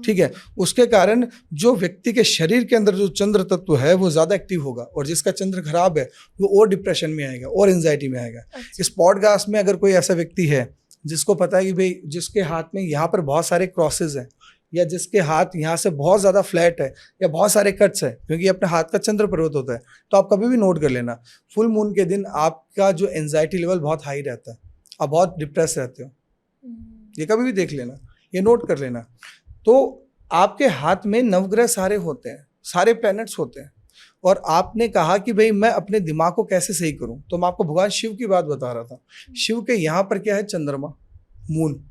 ठीक है। उसके कारण जो व्यक्ति के शरीर के अंदर जो चंद्र तत्व है वो ज्यादा एक्टिव होगा, और जिसका चंद्र खराब है वो और डिप्रेशन में आएगा और एंजाइटी में आएगा। इस पॉडकास्ट में अगर कोई ऐसा व्यक्ति है जिसको पता है कि भाई जिसके हाथ में यहाँ पर बहुत सारे क्रॉसेस हैं, या जिसके हाथ यहाँ से बहुत ज़्यादा फ्लैट है या बहुत सारे कट्स है, क्योंकि अपने हाथ का चंद्र पर्वत होता है, तो आप कभी भी नोट कर लेना फुल मून के दिन आपका जो एंजाइटी लेवल बहुत हाई रहता है, आप बहुत डिप्रेस रहते हो। ये कभी भी देख लेना, ये नोट कर लेना। तो आपके हाथ में नवग्रह सारे होते हैं, सारे प्लैनेट्स होते हैं, और आपने कहा कि भाई मैं अपने दिमाग को कैसे सही करूं, तो मैं आपको भगवान शिव की बात बता रहा था। शिव के यहाँ पर क्या है, चंद्रमा, मून।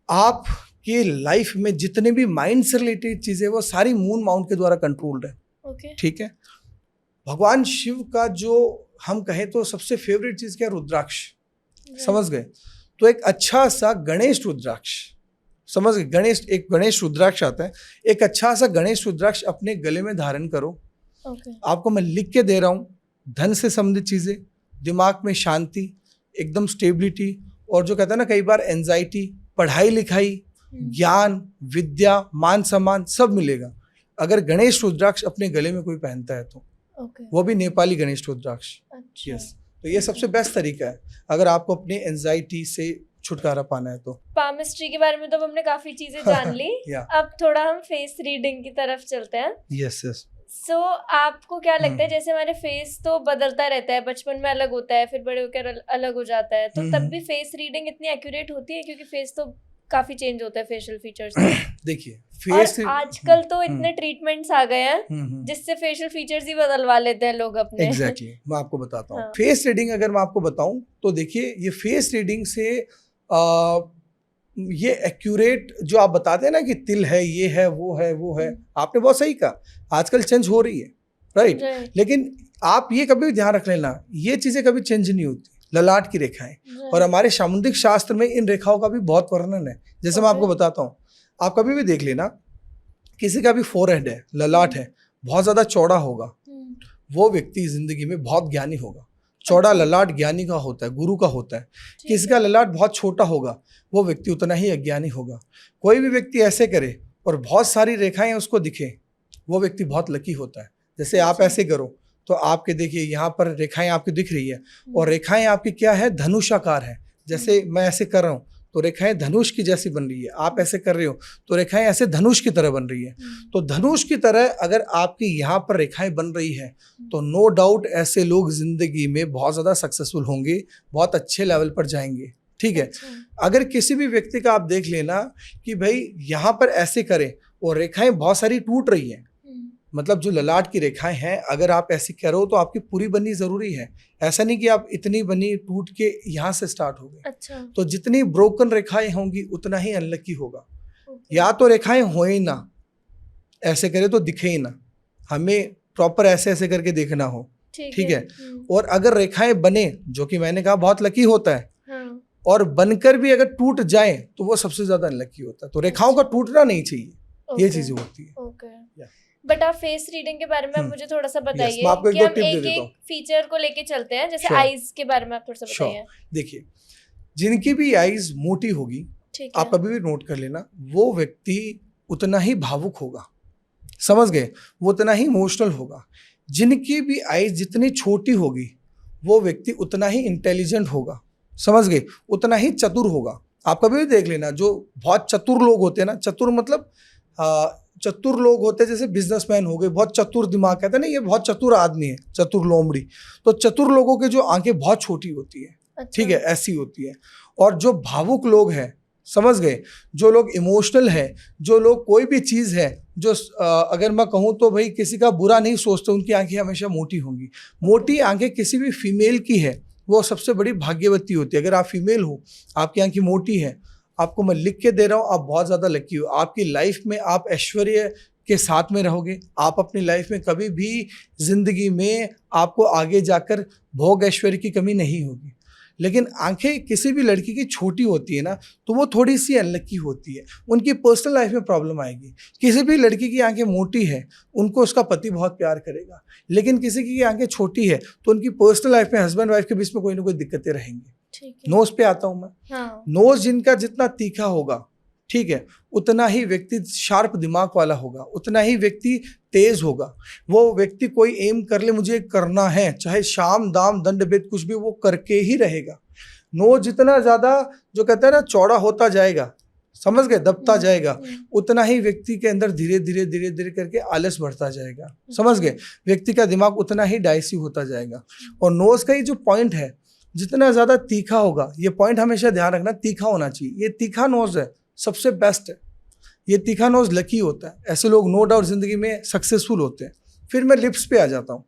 आपके लाइफ में जितने भी माइंड से रिलेटेड चीजें वो सारी मून माउंट के द्वारा कंट्रोल्ड है। ठीक है। भगवान शिव का जो हम कहें तो सबसे फेवरेट चीज क्या है, रुद्राक्ष। समझ गए? तो एक अच्छा सा गणेश रुद्राक्ष, समझ गए? एक गणेश रुद्राक्ष आता है, एक अच्छा सा गणेश रुद्राक्ष अपने गले में धारण करो। आपको मैं लिख के दे रहा हूँ, धन से संबंधित चीजें, दिमाग में शांति, एकदम स्टेबिलिटी, और जो कहता है ना कई बार एंजाइटी, पढ़ाई लिखाई, ज्ञान, विद्या, मान सम्मान सब मिलेगा अगर गणेश रुद्राक्ष अपने गले में कोई पहनता है तो। वो भी नेपाली गणेश रुद्राक्ष। यस, तो ये सबसे बेस्ट तरीका है अगर आपको अपनी एंजाइटी से छुटकारा पाना है तो। पामिस्ट्री के बारे में तो हमने काफी चीजें जान ली। अब थोड़ा हम फेस रीडिंग की तरफ चलते हैं। Yes yes. सो आपको क्या लगता है, जैसे हमारे फेस तो बदलता रहता है, बचपन में अलग होता है, फिर बड़े होकर अलग हो जाता है, तो तब भी फेस रीडिंग इतनी एक्यूरेट होती है? क्योंकि फेस तो काफी चेंज होता है फेशियल फीचर्स। देखिए फेस, और आजकल तो इतने ट्रीटमेंट्स आ गए हैं जिससे फेशियल फीचर्स ही बदलवा लेते हैं लोग अपने। एग्जैक्टली, मैं आपको बताता हूँ। फेस रीडिंग अगर मैं आपको बताऊं तो देखिए, ये फेस रीडिंग से ये एक्यूरेट जो आप बताते हैं ना कि तिल है, ये है, वो है, वो है, आपने बहुत सही कहा, आजकल चेंज हो रही है, राइट। लेकिन आप ये कभी भी ध्यान रख लेना, ये चीजें कभी चेंज नहीं होती। ललाट की रेखाएं, और हमारे सामुद्रिक शास्त्र में इन रेखाओं का भी बहुत वर्णन है। जैसे मैं आपको बताता हूँ, आप कभी भी देख लेना, किसी का भी फोरहेड है, ललाट है, बहुत ज्यादा चौड़ा होगा, वो व्यक्ति जिंदगी में बहुत ज्ञानी होगा। चौड़ा ललाट ज्ञानी का होता है, गुरु का होता है। किसी का ललाट बहुत छोटा होगा, वो व्यक्ति उतना ही अज्ञानी होगा। कोई भी व्यक्ति ऐसे करे और बहुत सारी रेखाएं उसको दिखे, वो व्यक्ति बहुत लकी होता है। जैसे आप ऐसे करो तो आपके देखिए यहाँ पर रेखाएं आपकी दिख रही है, और रेखाएं आपकी क्या है, धनुषाकार है। जैसे मैं ऐसे कर रहा हूँ तो रेखाएं धनुष की जैसी बन रही है, आप ऐसे कर रहे हो तो रेखाएं ऐसे धनुष की तरह बन रही है। तो धनुष की तरह अगर आपकी यहाँ पर रेखाएं बन रही है तो नो डाउट ऐसे लोग जिंदगी में बहुत ज़्यादा सक्सेसफुल होंगे, बहुत अच्छे लेवल पर जाएंगे। ठीक है। अगर किसी भी व्यक्ति का आप देख लेना कि भाई यहाँ पर ऐसे करें और रेखाएं बहुत सारी टूट रही हैं, मतलब जो ललाट की रेखाएं हैं, अगर आप ऐसे करो तो आपकी पूरी बननी जरूरी है। ऐसा नहीं कि आप इतनी बनी टूट के यहाँ से स्टार्ट हो गए। अच्छा। तो जितनी ब्रोकन रेखाएं होंगी उतना ही अनलकी होगा। या तो रेखाएं हो ही ना, ऐसे करे तो दिखे ही ना, हमें प्रॉपर ऐसे ऐसे करके देखना हो। ठीक है। और अगर रेखाएं बने, जो कि मैंने कहा बहुत लकी होता है, और बनकर भी अगर टूट जाए तो वो सबसे ज्यादा अनलकी होता है। तो रेखाओं का टूटना नहीं चाहिए, ये चीजें होती है। बट आप फेस रीडिंग के बारे में मुझे थोड़ा सा बताइए कि हम एक फीचर को लेके चलते हैं। जैसे आईज के बारे में आप थोड़ा सा बताइए। देखिए, जिनकी भी आईज मोटी होगी, आप कभी भी नोट कर लेना, वो व्यक्ति उतना ही भावुक होगा। समझ गए? वो उतना ही इमोशनल होगा। जिनकी भी आईज जितनी छोटी होगी, वो व्यक्ति उतना ही इंटेलिजेंट होगा। समझ गए? उतना ही चतुर होगा। आप कभी भी देख लेना, जो बहुत चतुर लोग होते हैं ना, चतुर मतलब चतुर लोग होते हैं, जैसे बिजनेसमैन हो गए, बहुत चतुर दिमाग, कहते हैं ना ये बहुत चतुर आदमी है, चतुर लोमड़ी। तो चतुर लोगों के जो आंखें बहुत छोटी होती है। अच्छा। ठीक है, ऐसी होती है। और जो भावुक लोग हैं, समझ गए, जो लोग इमोशनल हैं, जो लोग कोई भी चीज़ है जो अगर मैं कहूँ तो भाई किसी का बुरा नहीं सोचते, उनकी आंखें हमेशा मोटी होंगी। मोटी आंखें किसी भी फीमेल की है वो सबसे बड़ी भाग्यवती होती है। अगर आप फीमेल हो, आपकी आंखें मोटी है, आपको मैं लिख के दे रहा हूँ, आप बहुत ज़्यादा लकी हो। आपकी लाइफ में आप ऐश्वर्य के साथ में रहोगे। आप अपनी लाइफ में कभी भी जिंदगी में आपको आगे जाकर भोग ऐश्वर्य की कमी नहीं होगी। लेकिन आंखें किसी भी लड़की की छोटी होती है ना, तो वो थोड़ी सी अनलकी होती है, उनकी पर्सनल लाइफ में प्रॉब्लम आएगी। किसी भी लड़की की आंखें मोटी है, उनको उसका पति बहुत प्यार करेगा, लेकिन किसी की आंखें छोटी है तो उनकी पर्सनल लाइफ में हस्बैंड वाइफ के बीच में कोई ना कोई दिक्कतें रहेंगी। नोज पे आता हूं मैं। हाँ। नोज जिनका जितना तीखा होगा, ठीक है, उतना ही व्यक्ति शार्प दिमाग वाला होगा, उतना ही व्यक्ति तेज होगा। वो व्यक्ति कोई एम कर ले, मुझे करना है, चाहे शाम दाम दंड भेद कुछ भी, वो करके ही रहेगा। नोज जितना ज्यादा जो कहता है ना चौड़ा होता जाएगा, समझ गए, दबता जाएगा, उतना ही व्यक्ति के अंदर धीरे धीरे धीरे धीरे करके आलस बढ़ता जाएगा, समझ गए, व्यक्ति का दिमाग उतना ही डाइसी होता जाएगा। और नोज का ये जो पॉइंट है जितना ज्यादा तीखा होगा, ये पॉइंट हमेशा ध्यान रखना, तीखा होना चाहिए। ये तीखा नोज है, सबसे बेस्ट है। ये तीखा नोज लकी होता है, ऐसे लोग नो डाउट जिंदगी में सक्सेसफुल होते हैं। फिर मैं लिप्स पे आ जाता हूँ।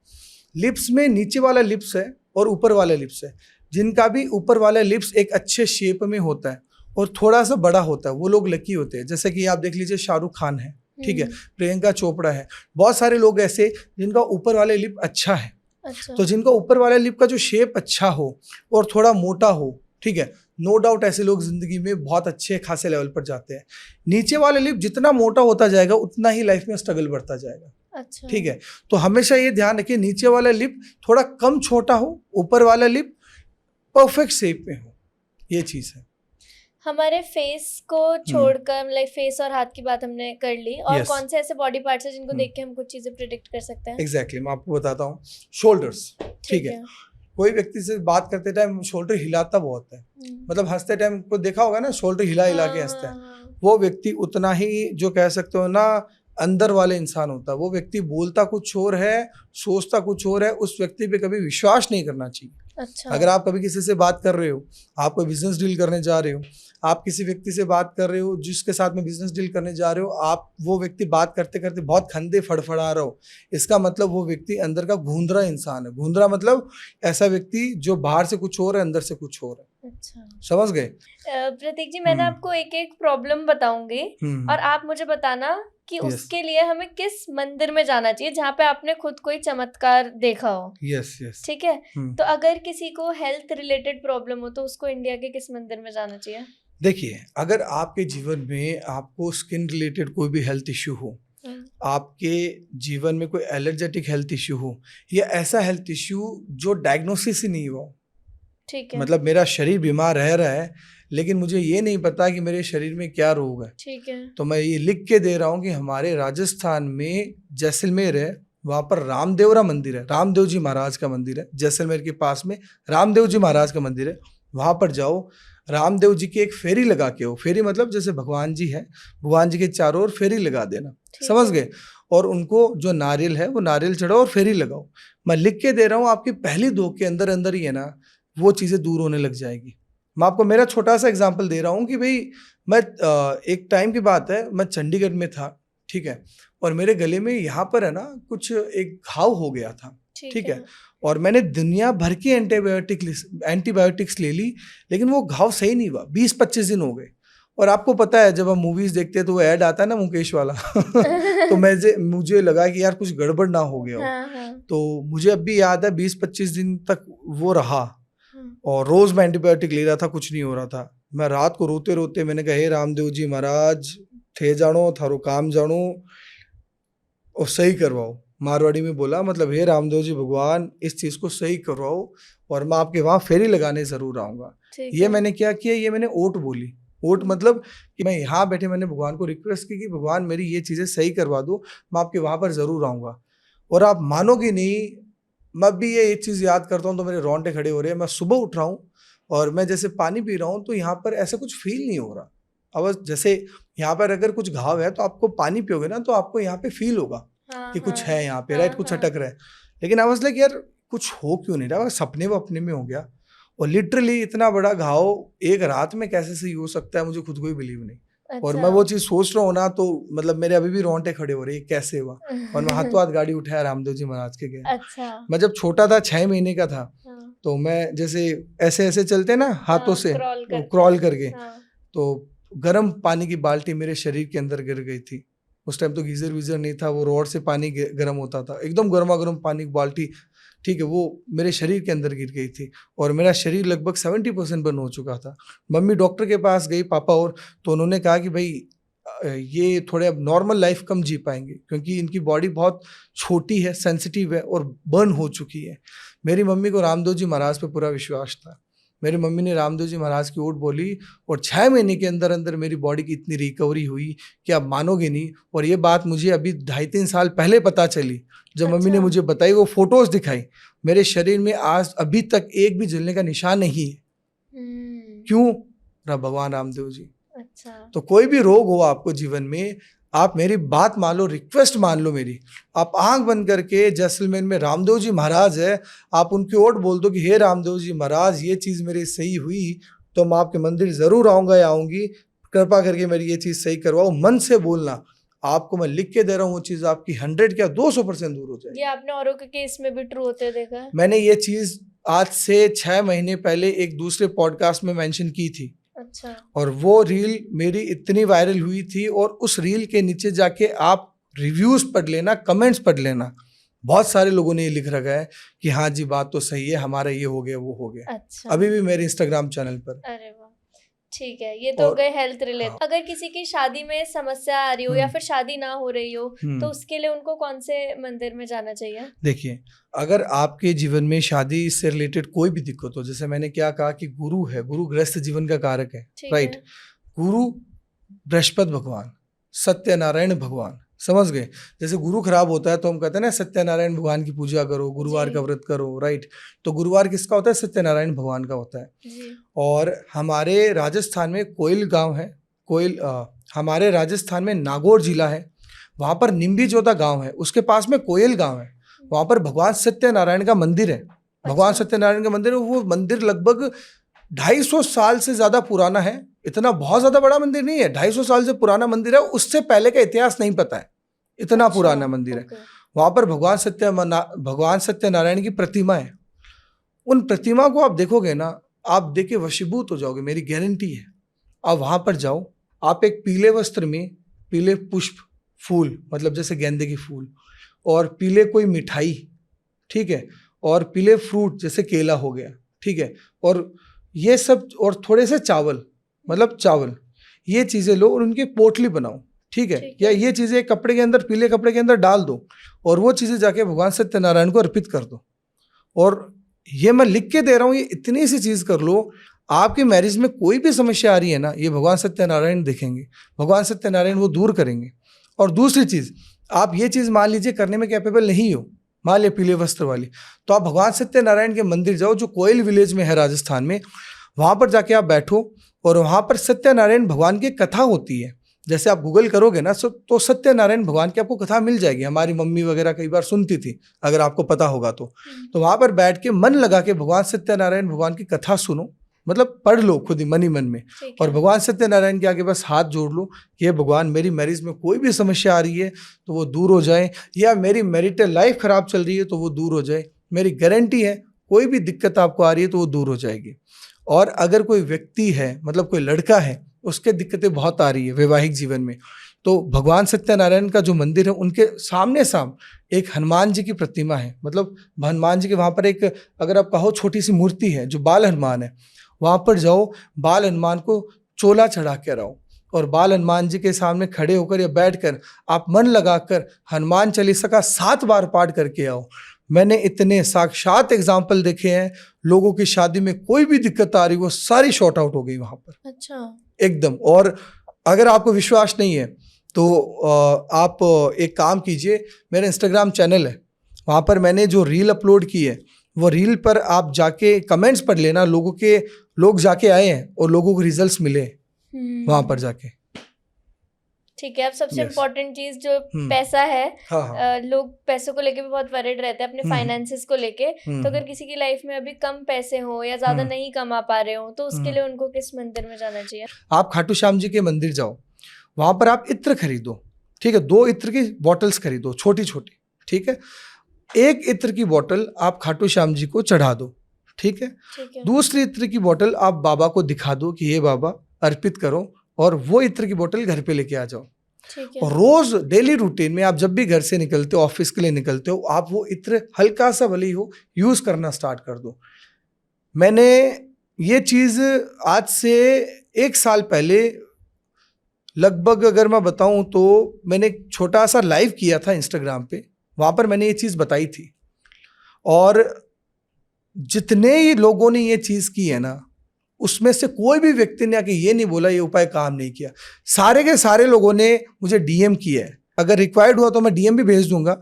लिप्स में नीचे वाला लिप्स है और ऊपर वाला लिप्स है। जिनका भी ऊपर वाला लिप्स एक अच्छे शेप में होता है और थोड़ा सा बड़ा होता है, वो लोग लकी होते हैं। जैसे कि आप देख लीजिए, शाहरुख खान है, ठीक है, प्रियंका चोपड़ा है, बहुत सारे लोग ऐसे जिनका ऊपर वाला लिप अच्छा है। अच्छा। तो जिनका ऊपर वाला लिप का जो शेप अच्छा हो और थोड़ा मोटा हो, ठीक है, नो डाउट ऐसे लोग जिंदगी में बहुत अच्छे खासे लेवल पर जाते हैं। नीचे वाला लिप जितना मोटा होता जाएगा उतना ही लाइफ में स्ट्रगल बढ़ता जाएगा। अच्छा। ठीक है, तो हमेशा ये ध्यान रखिए, नीचे वाला लिप थोड़ा कम छोटा हो, ऊपर वाला लिप परफेक्ट शेप में हो, ये चीज है। हमारे फेस को छोड़कर, लाइक फेस और हाथ की बात हमने कर ली, और कौन से ऐसे बॉडी पार्ट्स हैं जिनको देख के हम कुछ चीजें प्रिडिक्ट कर सकते हैं? एग्जैक्टली, मैं आपको बताता हूँ। शोल्डर्स, ठीक है, कोई व्यक्ति से बात करते टाइम शोल्डर हिलाता बहुत है, मतलब हंसते टाइम को देखा होगा ना, शोल्डर हिला हिला के हंसता है, वो व्यक्ति उतना ही, जो कह सकते हो ना, अंदर वाले इंसान होता है। वो व्यक्ति बोलता कुछ और है, सोचता कुछ और है, उस व्यक्ति पे कभी विश्वास नहीं करना चाहिए। अच्छा। अगर आप कभी किसी से बात कर रहे हो, आप कोई बिजनेस डील करने जा रहे हो, आप किसी व्यक्ति से बात कर रहे हो जिसके साथ में बिजनेस डील करने जा रहे हो, आप वो व्यक्ति बात करते करते बहुत खंदे फड़फड़ा रहे हो, इसका मतलब वो व्यक्ति अंदर का गूंदरा इंसान है। गूंदरा मतलब ऐसा व्यक्ति जो बाहर से कुछ और है, अंदर से कुछ और है। अच्छा, समझ गए? प्रतीक जी, मैंने आपको एक एक प्रॉब्लम बताऊंगी और आप मुझे बताना कि उसके लिए हमें किस मंदिर में जाना चाहिए जहाँ पे आपने खुद कोई चमत्कार देखा हो। यस यस, ठीक है। तो अगर किसी को हेल्थ रिलेटेड प्रॉब्लम हो तो उसको इंडिया के किस मंदिर में जाना चाहिए? देखिए, अगर आपके जीवन में आपको स्किन रिलेटेड कोई भी हेल्थ इश्यू हो, आपके जीवन में कोई एलर्जेटिक हेल्थ इश्यू हो, या ऐसा हेल्थ इश्यू जो डायग्नोसिस ही नहीं हुआ, ठीक है, मतलब मेरा शरीर बीमार रह रहा है लेकिन मुझे ये नहीं पता कि मेरे शरीर में क्या रोग है, ठीक है, तो मैं ये लिख के दे रहा हूँ कि हमारे राजस्थान में जैसलमेर है, वहाँ पर रामदेवरा मंदिर है, रामदेव जी महाराज का मंदिर है। जैसलमेर के पास में रामदेव जी महाराज का मंदिर है, वहाँ पर जाओ, रामदेव जी की एक फेरी लगा के हो। फेरी मतलब जैसे भगवान जी है, भगवान जी के चारों ओर फेरी लगा देना, समझ गए, और उनको जो नारियल है वो नारियल चढ़ाओ और फेरी लगाओ। मैं लिख के दे रहा हूँ, आपकी पहली धो के अंदर अंदर ही है ना, वो चीज़ें दूर होने लग जाएगी। मैं आपको मेरा छोटा सा एग्जांपल दे रहा हूँ कि भाई मैं एक टाइम की बात है, मैं चंडीगढ़ में था, ठीक है, और मेरे गले में यहाँ पर है ना कुछ एक घाव हो गया था, ठीक है, और मैंने दुनिया भर की एंटीबायोटिक्स ले ली, लेकिन वो घाव सही नहीं हुआ। 20-25 दिन हो गए। और आपको पता है जब हम मूवीज देखते हैं तो वो ऐड आता है ना मुकेश वाला तो मुझे लगा कि यार कुछ गड़बड़ ना हो गया हो। तो मुझे अब भी याद है 20-25 दिन तक वो रहा और रोज मैं एंटीबायोटिक ले रहा था, कुछ नहीं हो रहा था। मैं रात को रोते रोते मैंने कहा, हे रामदेव जी महाराज, थे जानो थारो काम जानो और सही करवाओ। मारवाड़ी में बोला, मतलब हे रामदेव जी भगवान, इस चीज को सही करवाओ और मैं आपके वहां फेरी लगाने जरूर आऊंगा। ये मैंने क्या किया, ये मैंने ओट बोली। ओट मतलब कि मैं यहाँ बैठे मैंने भगवान को रिक्वेस्ट की कि भगवान मेरी ये चीजें सही करवा दो, मैं आपके वहां पर जरूर आऊंगा। और आप मानोगे नहीं, मैं भी ये एक चीज याद करता हूँ तो मेरे रोंगटे खड़े हो रहे हैं। मैं सुबह उठ रहा हूँ और मैं जैसे पानी पी रहा हूँ तो यहाँ पर ऐसा कुछ फील नहीं हो रहा। अब जैसे यहाँ पर अगर कुछ घाव है तो आपको पानी पियोगे ना तो आपको यहाँ पे फील होगा कि कुछ है यहाँ पे, राइट, कुछ अटक रहा है। लेकिन आई वाज लाइक यार कुछ हो क्यों नहीं रहा, सपने वो अपने में हो गया। और लिटरली इतना बड़ा घाव एक रात में कैसे सही हो सकता है, मुझे खुद को ही बिलीव नहीं। अच्छा। और मैं वो चीज सोच रहा हूँ ना तो मतलब मेरे अभी भी रोंगटे खड़े हो रहे हैं, कैसे हुआ। और मैं हाथों हाथ गाड़ी उठाया, रामदेव जी महाराज के गए। अच्छा। मैं जब छोटा था 6 महीने का था, तो मैं जैसे ऐसे ऐसे चलते ना हाथों से क्रॉल करके, तो गर्म पानी की बाल्टी मेरे शरीर के अंदर गिर गई थी। उस टाइम तो गीजर वीजर नहीं था, वो रॉड से पानी गर्म होता था, एकदम गर्मा गर्म पानी की बाल्टी, ठीक है, वो मेरे शरीर के अंदर गिर गई थी और मेरा शरीर लगभग 70% बर्न हो चुका था। मम्मी डॉक्टर के पास गई, पापा, और तो उन्होंने कहा कि भाई ये थोड़े अब नॉर्मल लाइफ कम जी पाएंगे क्योंकि इनकी बॉडी बहुत छोटी है, सेंसिटिव है और बर्न हो चुकी है। मेरी मम्मी को रामदेव जी महाराज पे पूरा विश्वास था। मेरी मम्मी ने रामदेव जी महाराज की ओट बोली और 6 महीने के अंदर अंदर मेरी बॉडी की इतनी रिकवरी हुई कि आप मानोगे नहीं। और ये बात मुझे अभी 2.5-3 साल पहले पता चली जब अच्छा। मम्मी ने मुझे बताई, वो फोटोज दिखाई। मेरे शरीर में आज अभी तक एक भी जलने का निशान नहीं है। क्यों? भगवान रामदेव जी। अच्छा। तो कोई भी रोग हो आपको जीवन में, आप मेरी बात मान लो, रिक्वेस्ट मान लो मेरी, आप आंख बंद करके, जैसलमेर में रामदेव जी महाराज है, आप उनकी ओर बोल दो कि हे रामदेव जी महाराज, ये चीज़ मेरी सही हुई तो मैं आपके मंदिर ज़रूर आऊँगा या आऊँगी, कृपा करके मेरी ये चीज़ सही करवाओ। मन से बोलना, आपको मैं लिख के दे रहा हूँ, वो चीज़ आपकी 100 क्या 200% दूर हो जाएगी। ये आपने औरों के केस में भी ट्रू होते देखा है? मैंने ये चीज़ आज से 6 महीने पहले एक दूसरे पॉडकास्ट में मेंशन की थी। अच्छा। और वो रील मेरी इतनी वायरल हुई थी, और उस रील के नीचे जाके आप रिव्यूज पढ़ लेना, कमेंट्स पढ़ लेना, बहुत सारे लोगों ने ये लिख रखा है कि हाँ जी बात तो सही है, हमारा ये हो गया वो हो गया। अच्छा। अभी भी मेरे इंस्टाग्राम चैनल पर। अरे वाह, ठीक है। ये तो हो गए हेल्थ रिलेटेड। हाँ। अगर किसी की शादी में समस्या आ रही हो या फिर शादी ना हो रही हो, तो उसके लिए उनको कौन से मंदिर में जाना चाहिए? देखिए, अगर आपके जीवन में शादी से रिलेटेड कोई भी दिक्कत हो, जैसे मैंने क्या कहा कि गुरु है, गुरु गृहस्थ जीवन का कारक है, राइट। गुरु बृहस्पति भगवान, सत्यनारायण भगवान, समझ गए। जैसे गुरु खराब होता है तो हम कहते हैं ना सत्यनारायण भगवान की पूजा करो, गुरुवार का व्रत करो, राइट। तो गुरुवार किसका होता है? सत्यनारायण भगवान का होता है जी। और हमारे राजस्थान में कोयल गांव है, हमारे राजस्थान में नागौर जिला है, वहाँ पर निम्बी जोता गांव है, उसके पास में कोयल गांव है, वहाँ पर भगवान सत्यनारायण का मंदिर है। भगवान सत्यनारायण का मंदिर है, वो मंदिर लगभग 250 साल से ज्यादा पुराना है। इतना बहुत ज्यादा बड़ा मंदिर नहीं है, 250 साल से पुराना मंदिर है, उससे पहले का इतिहास नहीं पता है, इतना पुराना मंदिर है। वहां पर भगवान सत्यनारायण की प्रतिमा है। उन प्रतिमा को आप देखोगे ना, आप देख के वशीभूत हो जाओगे, मेरी गारंटी है। आप वहां पर जाओ, आप एक पीले वस्त्र में पीले पुष्प, फूल, मतलब जैसे गेंदे की फूल, और पीले कोई मिठाई, ठीक है, और पीले फ्रूट जैसे केला हो गया, ठीक है, और ये सब, और थोड़े से चावल, मतलब चावल, ये चीजें लो और उनकी पोटली बनाओ, ठीक है, या ये चीजें कपड़े के अंदर, पीले कपड़े के अंदर डाल दो, और वो चीजें जाके भगवान सत्यनारायण को अर्पित कर दो। और ये मैं लिख के दे रहा हूँ, ये इतनी सी चीज कर लो, आपकी मैरिज में कोई भी समस्या आ रही है ना, ये भगवान सत्यनारायण देखेंगे, भगवान सत्यनारायण वो दूर करेंगे। और दूसरी चीज, आप ये चीज मान लीजिए करने में कैपेबल नहीं हो, मान लिया पीले वस्त्र वाली, तो आप भगवान सत्यनारायण के मंदिर जाओ, जो कोयल विलेज में है राजस्थान में, वहां पर जाके आप बैठो, और वहां पर सत्यनारायण भगवान की कथा होती है। जैसे आप गूगल करोगे ना तो सत्यनारायण भगवान की आपको कथा मिल जाएगी। हमारी मम्मी वगैरह कई बार सुनती थी, अगर आपको पता होगा तो वहां पर बैठ के मन लगा के भगवान सत्यनारायण भगवान की कथा सुनो, मतलब पढ़ लो खुद ही मन ही मन में, और भगवान सत्यनारायण के आगे बस हाथ जोड़ लो कि हे भगवान, मेरी मैरिज में कोई भी समस्या आ रही है तो वो दूर हो जाए, या मेरी मैरिटल लाइफ खराब चल रही है तो वो दूर हो जाए। मेरी गारंटी है कोई भी दिक्कत आपको आ रही है तो वो दूर हो जाएगी। और अगर कोई व्यक्ति है, मतलब कोई लड़का है, उसके दिक्कतें बहुत आ रही है वैवाहिक जीवन में, तो भगवान सत्यनारायण का जो मंदिर है, उनके सामने एक हनुमान जी की प्रतिमा है, मतलब हनुमान जी के वहाँ पर एक, अगर आप कहो छोटी सी मूर्ति है जो बाल हनुमान है, वहाँ पर जाओ, बाल हनुमान को चोला चढ़ा के आओ, और बाल हनुमान जी के सामने खड़े होकर या बैठकर आप मन लगाकर हनुमान चालीसा का 7 बार पाठ करके आओ। मैंने इतने साक्षात एग्जाम्पल देखे हैं, लोगों की शादी में कोई भी दिक्कत आ रही, वो सारी शॉर्ट आउट हो गई वहां पर। अच्छा, एकदम। और अगर आपको विश्वास नहीं है तो आप एक काम कीजिए, मेरा इंस्टाग्राम चैनल है, वहाँ पर मैंने जो रील अपलोड की है, वो रील पर आप जाके कमेंट्स पढ़ लेना, लोग जाके आए हैं और लोगों को रिजल्ट्स मिले वहाँ पर जाके। ठीक है। अब सबसे इम्पोर्टेंट चीज जो पैसा है, लोग पैसों को लेके भी बहुत वरीड रहते हैं, अपने फाइनेंसेस को लेके। तो अगर किसी की लाइफ में अभी कम पैसे हो या ज्यादा नहीं कमा पा रहे हो, तो उसके लिए उनको किस मंदिर में जाना चाहिए? आप खाटू श्याम जी के मंदिर जाओ, वहां पर आप इत्र खरीदो, ठीक है, 2 इत्र की बॉटल्स खरीदो, छोटी छोटी, ठीक है। एक इत्र की बोतल आप खाटू श्याम जी को चढ़ा दो, ठीक है। दूसरी इत्र की बोतल आप बाबा को दिखा दो कि ये बाबा अर्पित करो, और वो इत्र की बोतल घर पे लेके आ जाओ। और रोज डेली रूटीन में आप जब भी घर से निकलते हो, ऑफिस के लिए निकलते हो, आप वो इत्र हल्का सा भले ही हो यूज करना स्टार्ट कर दो। मैंने ये चीज आज से 1 साल पहले लगभग, अगर मैं बताऊं तो, मैंने एक छोटा सा लाइव किया था इंस्टाग्राम पे, वहां पर मैंने ये चीज बताई थी। और जितने ही लोगों ने ये चीज की है ना, उसमें से कोई भी व्यक्ति ने आके ये नहीं बोला ये उपाय काम नहीं किया। सारे के सारे लोगों ने मुझे डीएम किया है, अगर रिक्वायर्ड हुआ तो मैं डीएम भी भेज दूंगा।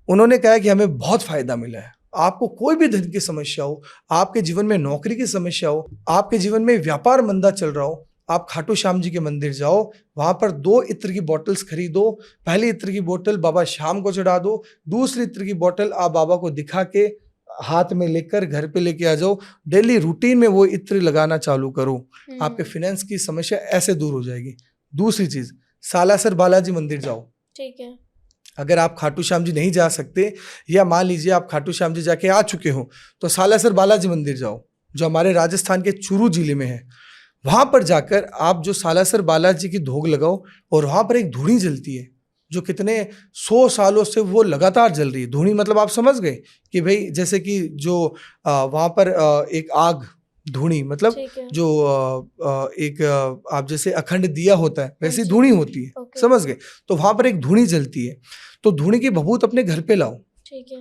उन्होंने कहा कि हमें बहुत फायदा मिला है। आपको कोई भी धन की समस्या हो, आपके जीवन में नौकरी की समस्या हो, आपके जीवन में व्यापार मंदा चल रहा हो, आप खाटू श्याम जी के मंदिर जाओ, वहां पर 2 इत्र की बॉटल्स खरीदो। पहली इत्र की बोतल बाबा श्याम को चढ़ा दो, दूसरी इत्र की बोतल आप बाबा को दिखा के हाथ में लेकर घर पे लेके आ जाओ। डेली रूटीन में वो इत्र लगाना चालू करो, आपके फाइनेंस की समस्या ऐसे दूर हो जाएगी। दूसरी चीज, सालासर बालाजी मंदिर जाओ। ठीक है। अगर आप खाटू श्याम जी नहीं जा सकते, या मान लीजिए आप खाटू श्याम जी जाके आ चुके हो, तो सालासर बालाजी मंदिर जाओ, जो हमारे राजस्थान के चूरू जिले में है। वहां पर जाकर आप जो सालासर बालाजी की धोग लगाओ, और वहां पर एक धूनी जलती है जो कितने 100 सालों से वो लगातार जल रही है। धूनी मतलब आप समझ गए कि भाई जैसे कि जो वहां पर एक आग, धूनी मतलब जो एक आप जैसे अखंड दिया होता है वैसी धूनी होती है, समझ गए। तो वहां पर एक धूनी जलती है, तो धूनी की भभूत अपने घर पे लाओ,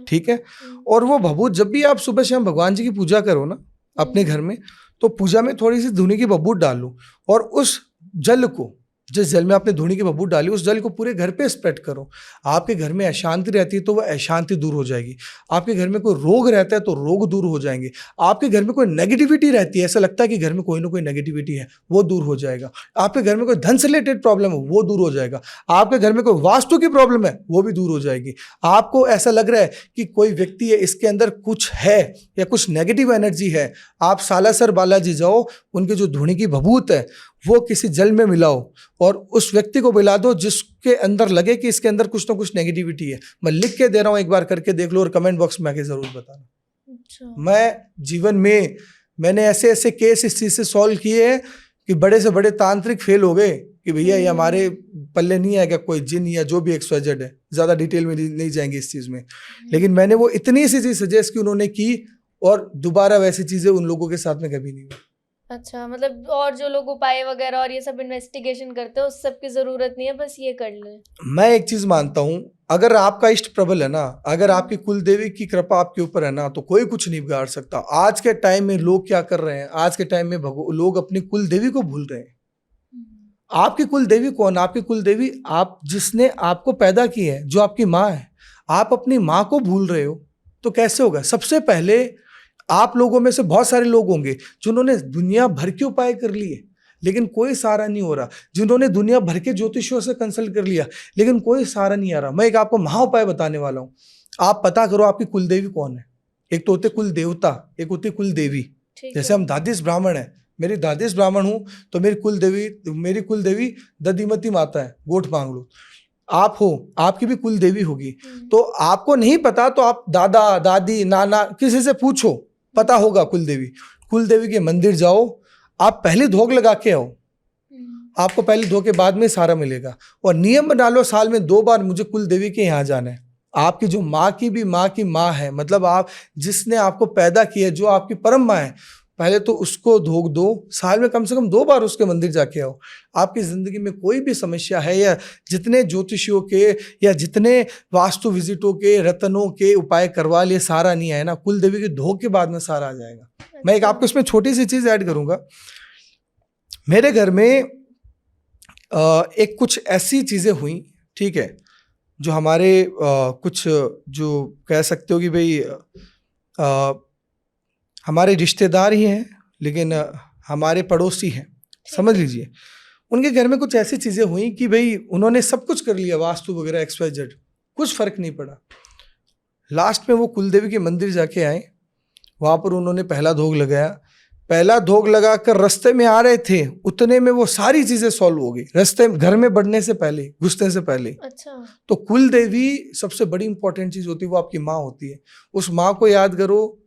ठीक है। और वो भभूत जब भी आप सुबह शाम भगवान जी की पूजा करो ना अपने घर में, तो पूजा में थोड़ी सी धूनी की भभूत डालो, और उस जल को, जिस जल में आपने धूनी की भभूत डाली, उस जल को पूरे घर पे स्प्रेड करो। आपके घर में अशांति रहती है तो वह अशांति दूर हो जाएगी। आपके घर में कोई रोग रहता है तो रोग दूर हो जाएंगे। आपके घर में कोई नेगेटिविटी रहती है, ऐसा लगता है कि घर में कोई ना कोई नेगेटिविटी है, वो दूर हो जाएगा। आपके घर में कोई धन से रिलेटेड प्रॉब्लम है, वो दूर हो जाएगा। आपके घर में कोई वास्तु की प्रॉब्लम है, वो भी दूर हो जाएगी। आपको ऐसा लग रहा है कि कोई व्यक्ति है, इसके अंदर कुछ है या कुछ नेगेटिव एनर्जी है, आप सालासर बालाजी जाओ, उनकी जो धूनी की भभूत है वो किसी जल में मिलाओ, और उस व्यक्ति को मिला दो जिसके अंदर लगे कि इसके अंदर कुछ ना कुछ नेगेटिविटी है। मैं लिख के दे रहा हूँ, एक बार करके देख लो और कमेंट बॉक्स में आके जरूर बताना। अच्छा। मैं जीवन में मैंने ऐसे ऐसे केस इस चीज से सॉल्व किए हैं कि बड़े से बड़े तांत्रिक फेल हो गए कि भैया ये हमारे पल्ले नहीं आएगा, कोई जिन या जो भी XYZ है, ज्यादा डिटेल में नहीं जाएंगे इस चीज में। लेकिन मैंने वो इतनी सी चीज सजेस्ट की, उन्होंने की, और दोबारा वैसी चीजें उन लोगों के साथ में कभी नहीं हुई। अच्छा, मतलब और जो लोग उपाय वगैरह और ये सब इन्वेस्टिगेशन करते हैं, उस सब की जरूरत नहीं है, बस ये कर ले। मैं एक चीज मानता हूं, अगर आपका इष्ट प्रबल है ना, अगर आपकी कुल देवी की कृपा आपके ऊपर है ना, तो कोई कुछ नहीं बिगाड़ सकता। आज के टाइम में लोग क्या कर रहे हैं, आज के टाइम में लोग अपनी कुल देवी को भूल रहे हैं। आपकी कुल देवी कौन? आपकी कुल देवी आप जिसने आपको पैदा की है, जो आपकी माँ है। आप अपनी माँ को भूल रहे हो तो कैसे होगा? सबसे पहले आप लोगों में से बहुत सारे लोग होंगे जिन्होंने दुनिया भर के उपाय कर लिए, लेकिन कोई सहारा नहीं हो रहा। जिन्होंने दुनिया भर के ज्योतिषियों से कंसल्ट कर लिया, लेकिन कोई सहारा नहीं आ रहा। मैं एक आपको महा उपाय बताने वाला हूँ। आप पता करो आपकी कुल देवी कौन है। एक तो होते कुल देवता, एक होती कुल देवी। जैसे हम दादिश ब्राह्मण है, मेरी दादिश ब्राह्मण हूँ तो मेरी कुल देवी दधिमती माता है, गोठ मांग लो। आप हो, आपकी भी कुल देवी होगी। तो आपको नहीं पता तो आप दादा दादी नाना किसी से पूछो, पता होगा कुल देवी के मंदिर जाओ, आप पहले धोख लगा के आओ। आपको पहले धोखे बाद में सारा मिलेगा। और नियम बना लो, साल में 2 बार मुझे कुल देवी के यहाँ जाना है। आपकी जो माँ की भी माँ की माँ है, मतलब आप जिसने आपको पैदा किया, जो आपकी परम माँ है, पहले तो उसको धोख दो। साल में कम से कम 2 बार उसके मंदिर जाके आओ। आपकी जिंदगी में कोई भी समस्या है, या जितने ज्योतिषियों के या जितने वास्तु विजिटों के रत्नों के उपाय करवा लिए, सारा नहीं आए ना, कुल देवी के धोख के बाद में सारा आ जाएगा। अच्छा। मैं एक आपको इसमें छोटी सी चीज ऐड करूंगा। मेरे घर में एक कुछ ऐसी चीजें हुई, ठीक है, जो हमारे कुछ जो कह सकते हो कि भाई हमारे रिश्तेदार ही हैं, लेकिन हमारे पड़ोसी हैं, समझ लीजिए। उनके घर में कुछ ऐसी चीज़ें हुई कि भाई उन्होंने सब कुछ कर लिया, वास्तु वगैरह XYZ, कुछ फर्क नहीं पड़ा। लास्ट में वो कुलदेवी के मंदिर जाके आए, वहाँ पर उन्होंने पहला धोख लगाया। पहला धोख लगा कर रास्ते में आ रहे थे, उतने में वो सारी चीज़ें सॉल्व हो गई, रास्ते घर में बढ़ने से पहले, घुसने से पहले। अच्छा। तो कुलदेवी सबसे बड़ी इंपॉर्टेंट चीज़ होती है, वो आपकी माँ होती है। उस माँ को याद करो,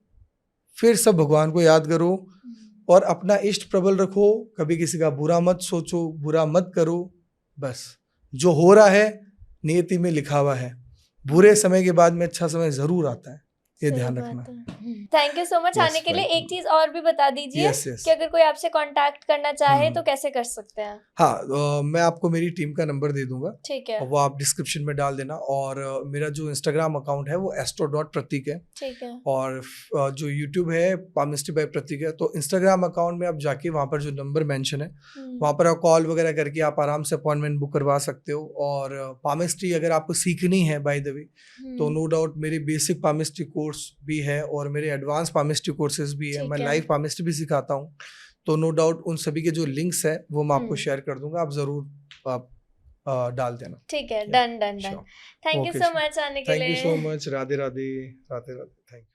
फिर सब भगवान को याद करो, और अपना इष्ट प्रबल रखो। कभी किसी का बुरा मत सोचो, बुरा मत करो। बस जो हो रहा है नियति में लिखा हुआ है, बुरे समय के बाद में अच्छा समय जरूर आता है, ये ध्यान रखना। थैंक यू सो मच आने के लिए। एक चीज और भी बता दीजिए कि अगर कोई आपसे कांटेक्ट करना चाहे तो कैसे कर सकते हैं? हाँ, मैं आपको मेरी टीम का नंबर दे दूंगा, ठीक है, वो आप डिस्क्रिप्शन में डाल देना। और मेरा जो इंस्टाग्राम अकाउंट है वो astro.pratik है, ठीक है। और जो यूट्यूब है पामिस्ट्री बाय प्रतीक है। तो इंस्टाग्राम अकाउंट में आप जाके वहाँ पर जो नंबर मेंशन है वहाँ पर आप कॉल वगैरह करके आप आराम से अपॉइंटमेंट बुक करवा सकते हो। और पामिस्ट्री अगर आपको सीखनी है बाय द वे, तो नो डाउट मेरी बेसिक पामिस्ट्री कोर्स भी है और मेरे एडवांस पामिस्ट्री कोर्सेज भी है। मैं लाइव पामिस्ट्री भी सिखाता हूँ। तो नो डाउट उन सभी के जो लिंक्स है वो मैं आपको शेयर कर दूंगा, आप जरूर आप डाल देना। ठीक है, done done done. Thank you so much आने के लिए। Thank you so much. Radhe Radhe. Radhe Radhe. Thank you.